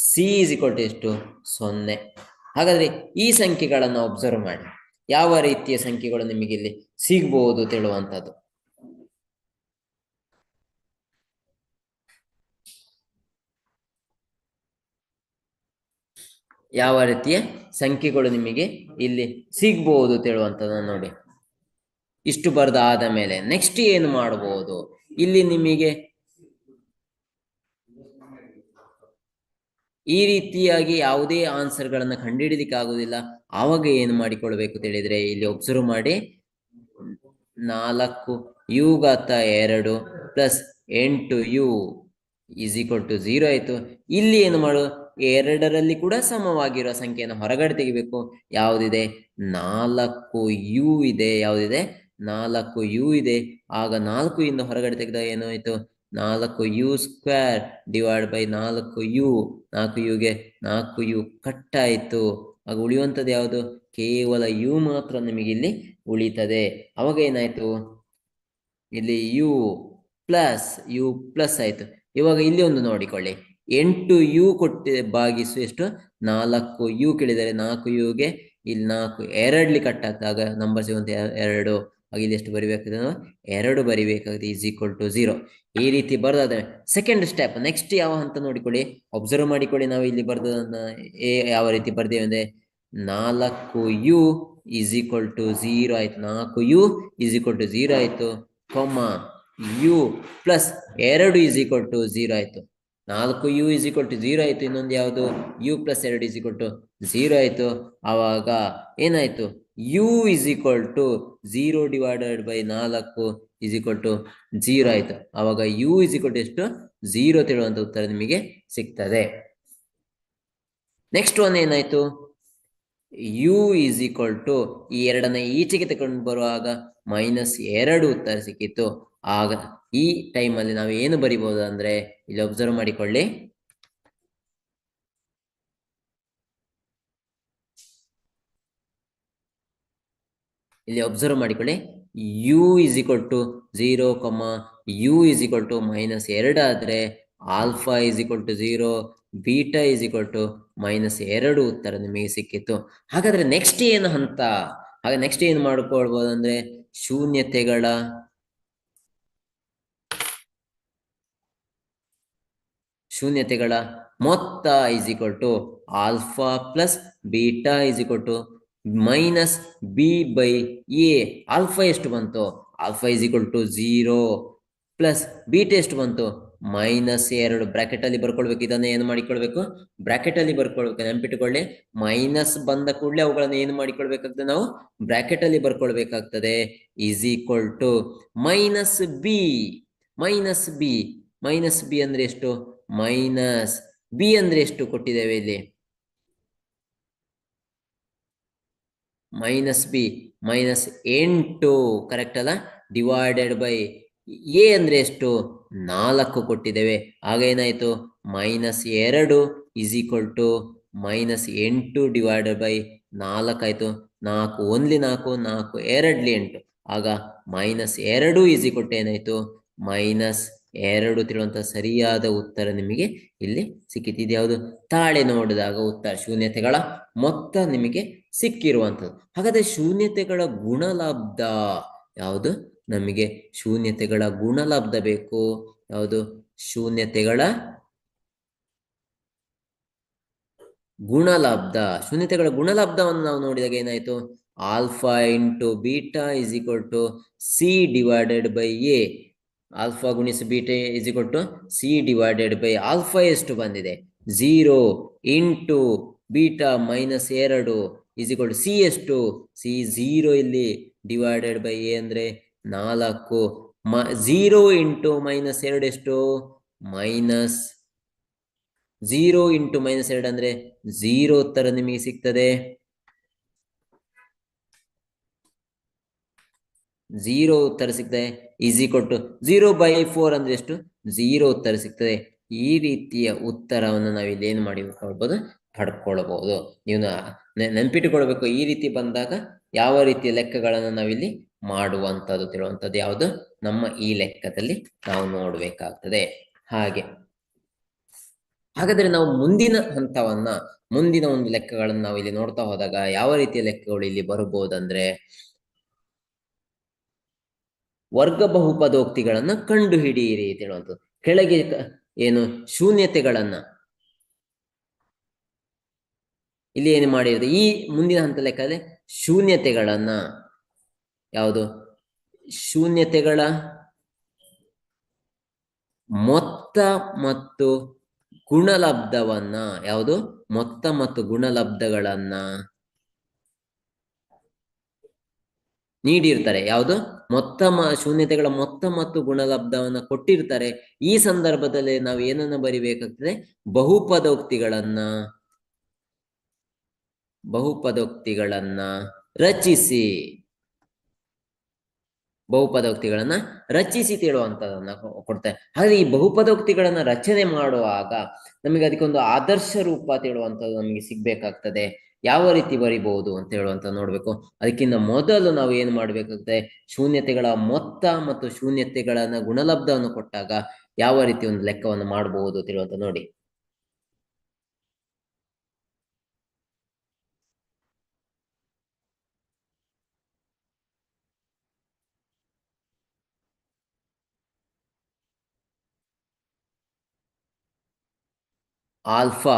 Speaker 1: c ಇಸ್ ಈಕ್ವಲ್ ಟು ಎಷ್ಟು, 0. ಹಾಗಾದ್ರೆ ಈ ಸಂಖ್ಯೆಗಳನ್ನು ಅಬ್ಸರ್ವ್ ಮಾಡಿ, ಯಾವ ರೀತಿಯ ಸಂಖ್ಯೆಗಳು ನಿಮಗೆ ಇಲ್ಲಿ ಸಿಗ್ಬಹುದು ತಿಳುವಂಥದ್ದು. ಯಾವ ರೀತಿಯ ಸಂಖ್ಯೆಗಳು ನಿಮಗೆ ಇಲ್ಲಿ ಸಿಗ್ಬಹುದು ತಿಳುವಂಥದ್ದನ್ನು ನೋಡಿ. ಇಷ್ಟು ಬರ್ದಾದ ಮೇಲೆ ನೆಕ್ಸ್ಟ್ ಏನು ಮಾಡಬಹುದು, ಇಲ್ಲಿ ನಿಮಗೆ ಈ ರೀತಿಯಾಗಿ ಯಾವುದೇ ಆನ್ಸರ್ಗಳನ್ನ ಕಂಡುಹಿಡಿಲಿಕ್ಕೆ ಆಗುದಿಲ್ಲ. ಆವಾಗ ಏನು ಮಾಡಿಕೊಳ್ಬೇಕು ತಿಳಿದ್ರೆ, ಇಲ್ಲಿ ಒಬ್ಸರ್ವ್ ಮಾಡಿ, 4u ಘಾತ 2 plus 8u is equal to 0 ಆಯ್ತು. ಇಲ್ಲಿ ಏನು ಮಾಡು, 2ರಲ್ಲಿ ಕೂಡ ಸಮವಾಗಿರುವ ಸಂಖ್ಯೆಯನ್ನು ಹೊರಗಡೆ ತೆಗಿಬೇಕು. ಯಾವುದಿದೆ, 4u ಇದೆ. ಯಾವುದಿದೆ, 4u ಇದೆ. ಆಗ 4 ಇಂದ ಹೊರಗಡೆ ತೆಗೆದಾಗ ಏನಾಯ್ತು, 4u² divide by 4u. 4uಗೆ 4u ಕಟ್ಟಾಯ್ತು. ಆಗ ಉಳಿಯುವಂಥದ್ದು ಯಾವುದು, ಕೇವಲ u ಮಾತ್ರ ನಿಮಗೆ ಇಲ್ಲಿ ಉಳಿತದೆ. ಅವಾಗ ಏನಾಯ್ತು, ಇಲ್ಲಿ u ಪ್ಲಸ್ ಆಯ್ತು. ಇವಾಗ ಇಲ್ಲಿ ಒಂದು ನೋಡಿಕೊಳ್ಳಿ, 8u ಕೊಟ್ಟಿ ಭಾಗಿಸು ಎಷ್ಟು, 4u ಕೇಳಿದರೆ 4uಗೆ ಇಲ್ಲಿ 4 2ಲಿ ಕಟ್ಟಾಗ್ತಾಗ ನಂಬರ್ ಸಿಗುವಂತ 2. ಹಾಗೆ ಇಲ್ಲಿ ಎಷ್ಟು ಬರಿಬೇಕಾಗ್ತದೆ, 2 ಬರಿಬೇಕಾಗುತ್ತೆ. Is equal to 0. ಈ ರೀತಿ ಬರ್ದಾದ್ರೆ ಸೆಕೆಂಡ್ ಸ್ಟೆಪ್, ನೆಕ್ಸ್ಟ್ ಯಾವ ಹಂತ ನೋಡಿಕೊಳ್ಳಿ, ಅಬ್ಸರ್ವ್ ಮಾಡಿಕೊಳ್ಳಿ. ನಾವು ಇಲ್ಲಿ ಬರ್ದದನ್ನ ಯಾವ ರೀತಿ ಬರ್ದೇವೆ ಅಂದ್ರೆ, 4u ಈಸ್ ಈಕ್ವಲ್ ಟು 0 ಆಯ್ತು. 4u ಈಸ್ ಈಕ್ವಲ್ ಟು 0 ಆಯ್ತು, u plus 2 is equal to 0 ಆಯ್ತು. 4u ಈಸ್ ಈಕ್ವಲ್ ಟು 0 ಆಯ್ತು. ಇನ್ನೊಂದು ಯಾವುದು, u plus 2 is equal to 0 ಆಯ್ತು. ಆವಾಗ ಏನಾಯ್ತು, u is equal to 0 divided by 4 is equal to 0 ಆಯ್ತು. ಆವಾಗ u ಈಸ್ ಈಕ್ವಲ್ ಟು ಎಷ್ಟು, 0 ತಿಳುವಂತ ಉತ್ತರ ನಿಮಗೆ ಸಿಗ್ತದೆ. ನೆಕ್ಸ್ಟ್ ಒನ್ ಏನಾಯ್ತು, u ಈಸ್ ಈಕ್ವಲ್ ಟು ಈ 2ನ್ನ ಈಚೆಗೆ ತಗೊಂಡು ಬರುವಾಗ -2 ಉತ್ತರ ಸಿಕ್ಕಿತ್ತು. ಆಗ ಈ ಟೈಮಲ್ಲಿ ನಾವು ಏನು ಬರಿಬಹುದು ಅಂದ್ರೆ, ಇಲ್ಲಿ ಅಬ್ಸರ್ವ್ ಮಾಡಿಕೊಳ್ಳಿ, u is equal to 0, u is equal to -2 ಆದ್ರೆ alpha is equal to 0, beta is equal to -2 ಉತ್ತರ ನಿಮಗೆ ಸಿಕ್ಕಿತ್ತು. ಹಾಗಾದ್ರೆ ನೆಕ್ಸ್ಟ್ ಏನು ಹಂತ, ಹಾಗೆ ನೆಕ್ಸ್ಟ್ ಏನು ಮಾಡ್ಕೊಳ್ಬಹುದು ಅಂದ್ರೆ, ಶೂನ್ಯತೆಗಳ ಮೊತ್ತ is equal to alpha plus beta is equal to minus B by a. Alpha ಎಷ್ಟು ಬಂತು, alpha is equal to 0 plus beta ಎಷ್ಟು ಬಂತು, -2. ಬ್ರಾಕೆಟ್ ಅಲ್ಲಿ ಬರ್ಕೊಳ್ಬೇಕು. ಇದನ್ನ ಏನು ಮಾಡಿಕೊಳ್ಬೇಕು, ಬ್ರಾಕೆಟ್ ಅಲ್ಲಿ ಬರ್ಕೊಳ್ಬೇಕು. ನೆನಪಿಟ್ಟುಕೊಳ್ಳಿ, ಮೈನಸ್ ಬಂದ ಕೂಡಲೇ ಅವುಗಳನ್ನು ಏನು ಮಾಡಿಕೊಳ್ಬೇಕಾಗ್ತದೆ, ನಾವು ಬ್ರಾಕೆಟ್ ಅಲ್ಲಿ ಬರ್ಕೊಳ್ಬೇಕಾಗ್ತದೆ. Is equal to minus b ಅಂದ್ರೆ ಎಷ್ಟು, ಮೈನಸ್ ಬಿ ಅಂದ್ರೆ ಎಷ್ಟು ಕೊಟ್ಟಿದ್ದೇವೆ ಇಲ್ಲಿ, -8 ಕರೆಕ್ಟ್ ಅಲ್ಲ, ಡಿವೈಡೆಡ್ ಬೈ ಎ ಅಂದ್ರೆ ಎಷ್ಟು, 4 ಕೊಟ್ಟಿದ್ದೇವೆ. ಆಗ ಏನಾಯ್ತು, -2 is equal to -8 divided by 4 ಆಯ್ತು. 4 1ಲಿ 4, 4 2ಲಿ 8. ಆಗ -2 ಈಸ್ ಈಕ್ವಲ್ ಟು ಏನಾಯ್ತು, 2 ತಿಳುವಂತಹ ಸರಿಯಾದ ಉತ್ತರ ನಿಮಗೆ ಇಲ್ಲಿ ಸಿಕ್ಕಿತು. ಇದು ಯಾವುದು? ತಾಳೆ ನೋಡಿದಾಗ ಉತ್ತರ, ಶೂನ್ಯತೆಗಳ ಮೊತ್ತ ನಿಮಗೆ ಸಿಕ್ಕಿರುವಂಥದ್ದು. ಹಾಗಾದ್ರೆ ಶೂನ್ಯತೆಗಳ ಗುಣಲಬ್ಧ ಯಾವುದು? ನಮಗೆ ಶೂನ್ಯತೆಗಳ ಗುಣಲಬ್ಧ ಬೇಕು. ಯಾವುದು? ಶೂನ್ಯತೆಗಳ ಗುಣಲಬ್ಧ. ಶೂನ್ಯತೆಗಳ ಗುಣಲಬ್ಧವನ್ನು ನಾವು ನೋಡಿದಾಗ ಏನಾಯ್ತು? Alpha into beta is equal to c divided by a. Alpha ಗುಣಿಸು beta is equal to c divided by alpha ಎಷ್ಟು ಬಂದಿದೆ? 0 into beta minus 2 is equal to c ಎಷ್ಟು? ಸಿ 0 ಇಲ್ಲಿ ಡಿವೈಡೆಡ್ ಬೈ ಎ ಅಂದ್ರೆ 4. 0 ಇಂಟು ಮೈನಸ್ 2 ಎಷ್ಟು? Minus 0 into minus 2 ಅಂದ್ರೆ 0 ಉತ್ತರ ನಿಮಗೆ ಸಿಗ್ತದೆ. 0 ಉತ್ತರ ಸಿಗ್ತದೆ. ಈಸ್ ಈಕ್ವಲ್ ಟು 0/4 ಅಂದ್ರೆ ಎಷ್ಟು? 0 ಉತ್ತರ ಸಿಗ್ತದೆ. ಈ ರೀತಿಯ ಉತ್ತರವನ್ನು ನಾವಿಲ್ಲಿ ಏನು ಮಾಡಿಕೊಳ್ಬಹುದು? ಪಡ್ಕೊಳ್ಬಹುದು. ನೀವು ನೆನಪಿಟ್ಟುಕೊಳ್ಬೇಕು, ಈ ರೀತಿ ಬಂದಾಗ ಯಾವ ರೀತಿಯ ಲೆಕ್ಕಗಳನ್ನು ನಾವಿಲ್ಲಿ ಮಾಡುವಂಥದ್ದು ತಿಳುವಂಥದ್ದು ಯಾವುದು? ನಮ್ಮ ಈ ಲೆಕ್ಕದಲ್ಲಿ ನಾವು ನೋಡ್ಬೇಕಾಗ್ತದೆ. ಹಾಗಾದ್ರೆ ನಾವು ಮುಂದಿನ ಹಂತವನ್ನ, ಮುಂದಿನ ಒಂದು ಲೆಕ್ಕಗಳನ್ನು ನಾವು ಇಲ್ಲಿ ನೋಡ್ತಾ ಹೋದಾಗ ಯಾವ ರೀತಿಯ ಲೆಕ್ಕಗಳು ಇಲ್ಲಿ ಬರಬಹುದಂದ್ರೆ, ವರ್ಗ ಬಹುಪದೋಕ್ತಿಗಳನ್ನ ಕಂಡು ಹಿಡಿಯಿರಿ ತಿಳುವಂಥದ್ದು. ಕೆಳಗೆ ಏನು ಶೂನ್ಯತೆಗಳನ್ನ ಇಲ್ಲಿ ಏನು ಮಾಡಿರೋದು? ಈ ಮುಂದಿನ ಹಂತ ಲೆಕ್ಕದಲ್ಲಿ ಶೂನ್ಯತೆಗಳನ್ನ, ಯಾವುದು? ಶೂನ್ಯತೆಗಳ ಮೊತ್ತ ಮತ್ತು ಗುಣಲಬ್ಧವನ್ನ, ಯಾವುದು? ಮೊತ್ತ ಮತ್ತು ಗುಣಲಬ್ಧಗಳನ್ನ ನೀಡಿರ್ತಾರೆ. ಯಾವುದು? ಶೂನ್ಯತೆಗಳ ಮೊತ್ತ ಮತ್ತು ಗುಣಲಬ್ಧವನ್ನ ಕೊಟ್ಟಿರ್ತಾರೆ. ಈ ಸಂದರ್ಭದಲ್ಲಿ ನಾವು ಏನನ್ನ ಬರಿಬೇಕಾಗ್ತದೆ? ಬಹುಪದೋಕ್ತಿಗಳನ್ನ ರಚಿಸಿ ತಿಳುವಂತದನ್ನ ಕೊಡ್ತಾರೆ. ಹಾಗೆ ಈ ಬಹುಪದೋಕ್ತಿಗಳನ್ನ ರಚನೆ ಮಾಡುವಾಗ ನಮಗೆ ಅದಕ್ಕೊಂದು ಆದರ್ಶ ರೂಪ ತಿಳುವಂಥದ್ದು ನಮಗೆ ಸಿಗ್ಬೇಕಾಗ್ತದೆ. ಯಾವ ರೀತಿ ಬರಿಬಹುದು ಅಂತ ಹೇಳುವಂತ ನೋಡ್ಬೇಕು. ಅದಕ್ಕಿಂತ ಮೊದಲು ನಾವು ಏನು ಮಾಡ್ಬೇಕಾಗ್ತದೆ? ಶೂನ್ಯತೆಗಳ ಮೊತ್ತ ಮತ್ತು ಶೂನ್ಯತೆಗಳನ್ನ ಗುಣಲಬ್ಧವನ್ನು ಕೊಟ್ಟಾಗ ಯಾವ ರೀತಿ ಒಂದು ಲೆಕ್ಕವನ್ನು ಮಾಡಬಹುದು ತಿಳುವಂತ ನೋಡಿ. ಆಲ್ಫಾ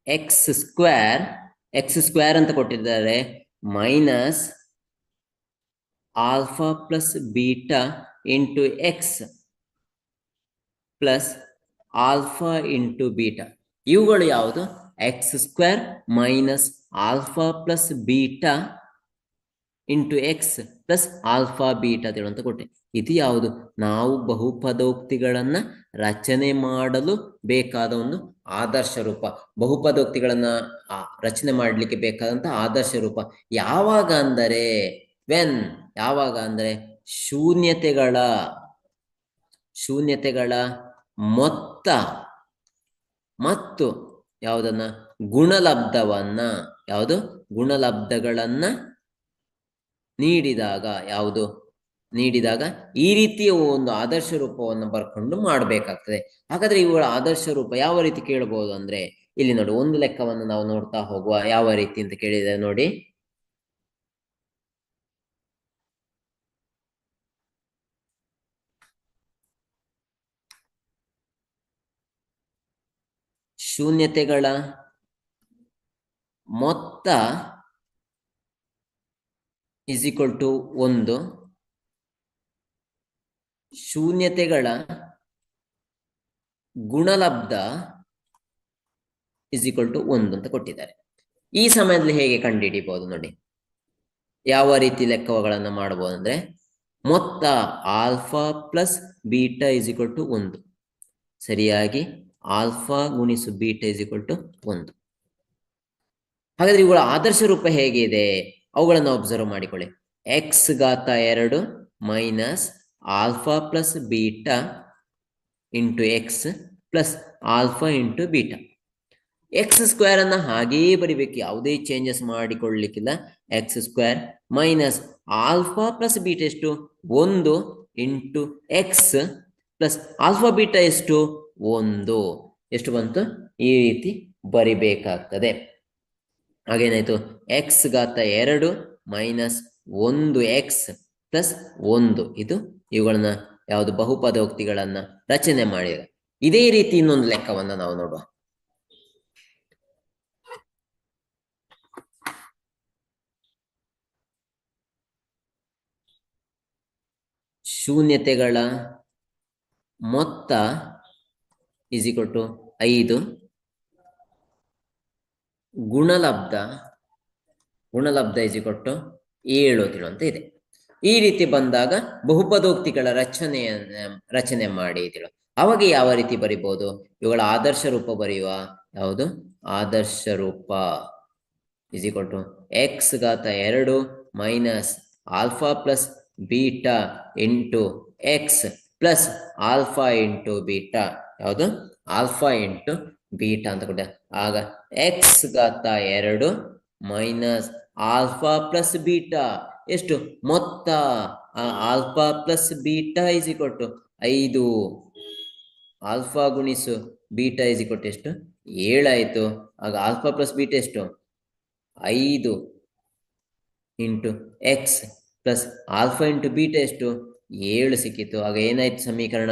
Speaker 1: ಎಕ್ಸ್ ಸ್ಕ್ವೇರ್ ಅಂತ ಕೊಟ್ಟಿದ್ದಾರೆ, minus alpha plus beta into x plus alpha into beta. ಇವುಗಳು ಯಾವುದು? X square minus alpha plus beta into x plus alpha beta ಅಂತ ಕೊಟ್ಟೆ. ಇದು ಯಾವುದು? ನಾವು ಬಹುಪದೋಕ್ತಿಗಳನ್ನ ರಚನೆ ಮಾಡಲು ಬೇಕಾದ ಒಂದು ಆದರ್ಶ ರೂಪ. ಬಹುಪದೋಕ್ತಿಗಳನ್ನ ರಚನೆ ಮಾಡಲಿಕ್ಕೆ ಬೇಕಾದಂತ ಆದರ್ಶ ರೂಪ ಯಾವಾಗ ಅಂದರೆ ಯಾವಾಗ ಅಂದ್ರೆ ಶೂನ್ಯತೆಗಳ ಮೊತ್ತ ಮತ್ತು ಯಾವುದನ್ನ? ಗುಣಲಬ್ಧವನ್ನ, ಯಾವುದು? ಗುಣಲಬ್ಧಗಳನ್ನ ನೀಡಿದಾಗ ಈ ರೀತಿಯ ಒಂದು ಆದರ್ಶ ರೂಪವನ್ನು ಬರ್ಕೊಂಡು ಮಾಡಬೇಕಾಗ್ತದೆ. ಹಾಗಾದ್ರೆ ಇವುಗಳ ಆದರ್ಶ ರೂಪ ಯಾವ ರೀತಿ ಕೇಳಬಹುದು ಅಂದ್ರೆ, ಇಲ್ಲಿ ನೋಡಿ, ಒಂದು ಲೆಕ್ಕವನ್ನು ನಾವು ನೋಡ್ತಾ ಹೋಗುವ. ಯಾವ ರೀತಿ ಅಂತ ಕೇಳಿದರೆ ನೋಡಿ, ಶೂನ್ಯತೆಗಳ ಮೊತ್ತ ಇಸ್ ಈಕ್ವಲ್ ಟು 1, ಶೂನ್ಯತೆಗಳ ಗುಣಲಬ್ಧ ಇಸ್ ಈಕ್ವಲ್ ಟು 1 ಅಂತ ಕೊಟ್ಟಿದ್ದಾರೆ. ಈ ಸಮಯದಲ್ಲಿ ಹೇಗೆ ಕಂಡುಹಿಡಿಬಹುದು ನೋಡಿ, ಯಾವ ರೀತಿ ಲೆಕ್ಕಗಳನ್ನು ಮಾಡಬಹುದು ಅಂದ್ರೆ, ಮೊತ್ತ alpha plus beta is equal to 1, ಸರಿಯಾಗಿ ಆಲ್ಫಾ ಗುಣಿಸು ಬೀಟಾ ಇಸ್ ಈಕ್ವಲ್ ಟು 1. ಹಾಗಾದ್ರೆ ಇವುಗಳ ಆದರ್ಶ ರೂಪ ಹೇಗಿದೆ ಅವುಗಳನ್ನು ಅಬ್ಸರ್ವ್ ಮಾಡಿಕೊಳ್ಳಿ. ಎಕ್ಸ್ ಘಾತ 2 minus alpha plus beta into x plus alpha into beta. X square ಅನ್ನ ಹಾಗೆಯೇ ಬರಿಬೇಕು, ಯಾವುದೇ ಚೇಂಜಸ್ ಮಾಡಿಕೊಳ್ಳಲಿಕ್ಕಿಲ್ಲ. X square minus alpha plus beta ಎಷ್ಟು 1 into x plus alpha beta ಎಷ್ಟು 1. ಎಷ್ಟು ಬಂತು? ಈ ರೀತಿ ಬರಿಬೇಕಾಗ್ತದೆ. ಹಾಗೇನಾಯ್ತು? ಎಕ್ಸ್ ಘಾತ 2 ಮೈನಸ್ 1x ಪ್ಲಸ್ 1. ಇದು ಇವುಗಳನ್ನ ಯಾವುದು ಬಹುಪದೋಕ್ತಿಗಳನ್ನ ರಚನೆ ಮಾಡಿದ. ಇದೇ ರೀತಿ ಇನ್ನೊಂದು ಲೆಕ್ಕವನ್ನ ನಾವು ನೋಡುವ. ಶೂನ್ಯತೆಗಳ ಮೊತ್ತ ಇಸ್ ಈಕ್ವಲ್ ಟು 5 ಗುಣಲಬ್ಧ ಇಸ್ ಈಕ್ವಲ್ ಟು 7 ತಿಳುವಂತ ಇದೆ. ಈ ರೀತಿ ಬಂದಾಗ ಬಹುಪದೋಕ್ತಿಗಳ ರಚನೆ ಮಾಡಿ ತಿಳು. ಅವಾಗ ಯಾವ ರೀತಿ ಬರಿಬಹುದು? ಇವುಗಳ ಆದರ್ಶ ರೂಪ ಬರೆಯುವ. ಯಾವುದು ಆದರ್ಶ ರೂಪ? ಇಸ್ ಈಕ್ವಲ್ ಟು ಎಕ್ಸ್ ಘಾತ 2 minus alpha plus beta into x plus alpha into beta. ಯಾವುದು? ಆಲ್ಫಾ ಇಂಟು ಬೀಟಾ ಅಂತ ಕೊಟ್ಟ. ಆಗ ಎಕ್ಸ್ ಘಾತ 2 ಮೈನಸ್ ಆಲ್ಫಾ ಪ್ಲಸ್ ಬೀಟಾ ಎಷ್ಟು ಮೊತ್ತ? Alpha plus beta is equal to 5. Alpha ಗುಣಿಸು ಬೀಟಾ ಇಸ್ ಈಕ್ವಲ್ ಟು ಎಷ್ಟು? 7 ಆಯ್ತು. ಆಗ ಆಲ್ಫಾ ಪ್ಲಸ್ ಬೀಟಾ ಎಷ್ಟು? 5 into x plus alpha into beta ಎಷ್ಟು? 7 ಸಿಕ್ಕಿತು. ಆಗ ಏನಾಯ್ತು ಸಮೀಕರಣ?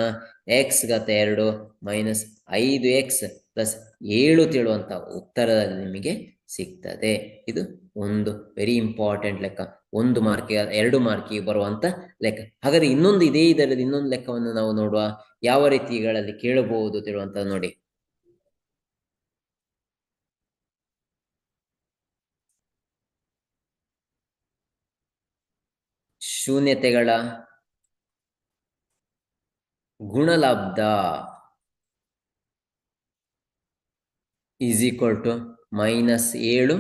Speaker 1: ಎಕ್ಸ್ ಘಾತ 2 ಮೈನಸ್ 5x ಪ್ಲಸ್ 7 ತಿಳುವಂತ ಉತ್ತರದಲ್ಲಿ ನಿಮಗೆ ಸಿಗ್ತದೆ. ಇದು ಒಂದು ವೆರಿ ಇಂಪಾರ್ಟೆಂಟ್ ಲೆಕ್ಕ. 1 ಮಾರ್ಕಿಗೆ 2 ಮಾರ್ಕಿಗೆ ಬರುವಂತ ಲೆಕ್ಕ. ಹಾಗಾದ್ರೆ ಇನ್ನೊಂದು ಇದೇ ಇದರಲ್ಲಿ ಇನ್ನೊಂದು ಲೆಕ್ಕವನ್ನು ನಾವು ನೋಡುವ. ಯಾವ ರೀತಿಗಳಲ್ಲಿ ಕೇಳಬಹುದು ತಿಳುವಂತ ನೋಡಿ. ಶೂನ್ಯತೆಗಳ ಗುಣಲಬ್ಧ ಈಸ್ ಈಕ್ವಲ್ ಟು -7.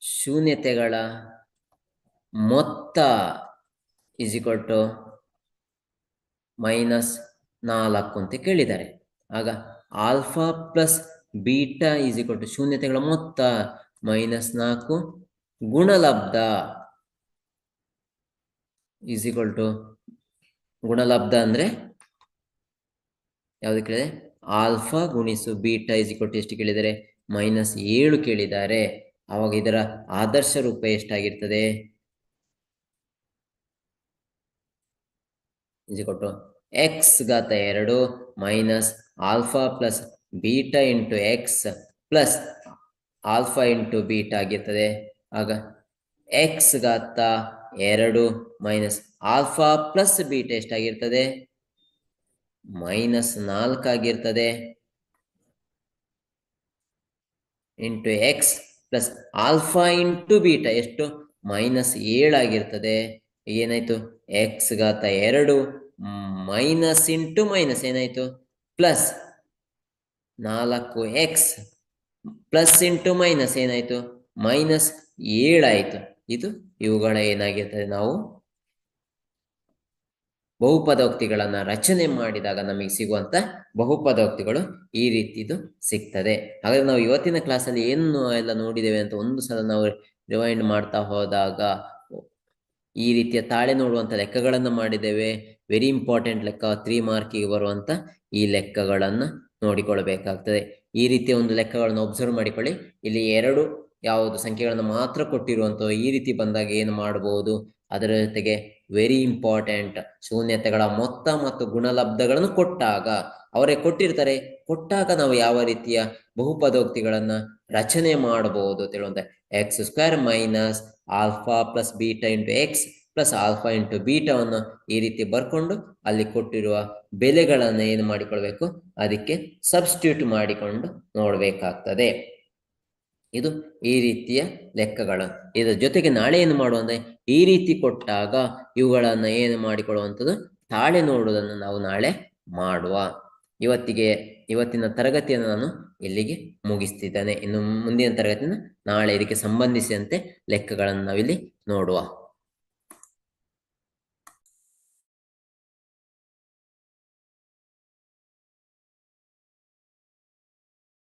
Speaker 1: ಶೂನ್ಯತೆಗಳ ಮೊತ್ತ ಈಸ್ ಈಕ್ವಲ್ ಟು -4 ಅಂತ ಕೇಳಿದ್ದಾರೆ. ಆಗ alpha plus beta is equal to ಶೂನ್ಯತೆಗಳ ಮೊತ್ತ -4 ಗುಣಲಬ್ಧ ಈಸ್ ಈಕ್ವಲ್ ಟು ಗುಣಲಬ್ಧ ಅಂದ್ರೆ ಯಾವ್ದು ಕೇಳಿದೆ? ಆಲ್ಫಾ ಗುಣಿಸು ಬೀಟಾ ಈಸ್ ಈಕ್ವಲ್ ಟು ಎಷ್ಟು ಕೇಳಿದರೆ? -7 ಕೇಳಿದ್ದಾರೆ. ಆವಾಗ ಇದರ ಆದರ್ಶ ರೂಪ ಎಷ್ಟಾಗಿರ್ತದೆ? ಈಸ್ ಈಕ್ವಲ್ ಟು ಎಕ್ಸ್ ಘಾತ 2 minus alpha plus beta into x plus alpha into beta ಆಗಿರ್ತದೆ. ಆಗ ಎಕ್ಸ್ ಘಾತ 2 ಮೈನಸ್ ಆಲ್ಫಾ ಪ್ಲಸ್ ಬೀಟಾ ಎಷ್ಟಾಗಿರ್ತದೆ? -4 ಆಗಿರ್ತದೆ into x plus alpha into beta ಎಷ್ಟು? -7 ಆಗಿರ್ತದೆ. ಏನಾಯ್ತು? ಎಕ್ಸ್ ಘಾತ 2 ಮೈನಸ್ ಇಂಟು ಮೈನಸ್ ಏನಾಯ್ತು? Plus 4x plus into minus ಏನಾಯ್ತು? -7 ಆಯ್ತು. ಇದು ಇವುಗಳ ಏನಾಗಿರ್ತದೆ? ನಾವು ಬಹುಪದೋಕ್ತಿಗಳನ್ನ ರಚನೆ ಮಾಡಿದಾಗ ನಮಗೆ ಸಿಗುವಂತ ಬಹುಪದೋಕ್ತಿಗಳು ಈ ರೀತಿದು ಸಿಗ್ತದೆ. ಹಾಗಾದ್ರೆ ನಾವು ಇವತ್ತಿನ ಕ್ಲಾಸಲ್ಲಿ ಏನು ಎಲ್ಲ ನೋಡಿದ್ದೇವೆ ಅಂತ ಒಂದು ಸಲ ನಾವು ರಿವೈಂಡ್ ಮಾಡ್ತಾ ಹೋದಾಗ ಈ ರೀತಿಯ ತಾಳೆ ನೋಡುವಂತ ಲೆಕ್ಕಗಳನ್ನು ಮಾಡಿದ್ದೇವೆ. ವೆರಿ ಇಂಪಾರ್ಟೆಂಟ್ ಲೆಕ್ಕ, 3 ಮಾರ್ಕಿಗೆ ಬರುವಂತ ಈ ಲೆಕ್ಕಗಳನ್ನು ನೋಡಿಕೊಳ್ಳಬೇಕಾಗ್ತದೆ. ಈ ರೀತಿಯ ಒಂದು ಲೆಕ್ಕಗಳನ್ನು ಒಬ್ಸರ್ವ್ ಮಾಡಿಕೊಳ್ಳಿ. ಇಲ್ಲಿ 2 ಯಾವುದು ಸಂಖ್ಯೆಗಳನ್ನು ಮಾತ್ರ ಕೊಟ್ಟಿರುವಂತ ಈ ರೀತಿ ಬಂದಾಗ ಏನು ಮಾಡಬಹುದು? ಅದರ ಜೊತೆಗೆ ವೆರಿ ಇಂಪಾರ್ಟೆಂಟ್ ಶೂನ್ಯತೆಗಳ ಮೊತ್ತ ಮತ್ತು ಗುಣಲಬ್ಧಗಳನ್ನು ಕೊಟ್ಟಾಗ ಅವರೇ ಕೊಟ್ಟಾಗ ನಾವು ಯಾವ ರೀತಿಯ ಬಹುಪದೋಕ್ತಿಗಳನ್ನ ರಚನೆ ಮಾಡಬಹುದು ತಿಳುವಂತೆ. X square minus alpha plus beta into x plus alpha into ಬೀಟಾವನ್ನು ಈ ರೀತಿ ಬರ್ಕೊಂಡು ಅಲ್ಲಿ ಕೊಟ್ಟಿರುವ ಬೆಲೆಗಳನ್ನು ಏನು ಮಾಡಿಕೊಳ್ಬೇಕು? ಅದಕ್ಕೆ ಸಬ್ಸ್ಟಿಟ್ಯೂಟ್ ಮಾಡಿಕೊಂಡು ನೋಡ್ಬೇಕಾಗ್ತದೆ. ಇದು ಈ ರೀತಿಯ ಲೆಕ್ಕಗಳು. ಇದರ ಜೊತೆಗೆ ನಾಳೆ ಏನು ಮಾಡುವ ಅಂದ್ರೆ ಈ ರೀತಿ ಕೊಟ್ಟಾಗ ಇವುಗಳನ್ನ ಏನು ಮಾಡಿಕೊಳ್ಳುವಂಥದ್ದು ತಾಳೆ ನೋಡುವುದನ್ನು ನಾವು ನಾಳೆ ಮಾಡುವ. ಇವತ್ತಿಗೆ ಇವತ್ತಿನ ತರಗತಿಯನ್ನು ನಾನು ಇಲ್ಲಿಗೆ ಮುಗಿಸ್ತಿದ್ದೇನೆ. ಇನ್ನು ಮುಂದಿನ ತರಗತಿಯನ್ನು ನಾಳೆ ಇದಕ್ಕೆ ಸಂಬಂಧಿಸಿದಂತೆ ಲೆಕ್ಕಗಳನ್ನು ನಾವಿಲ್ಲಿ ನೋಡುವ.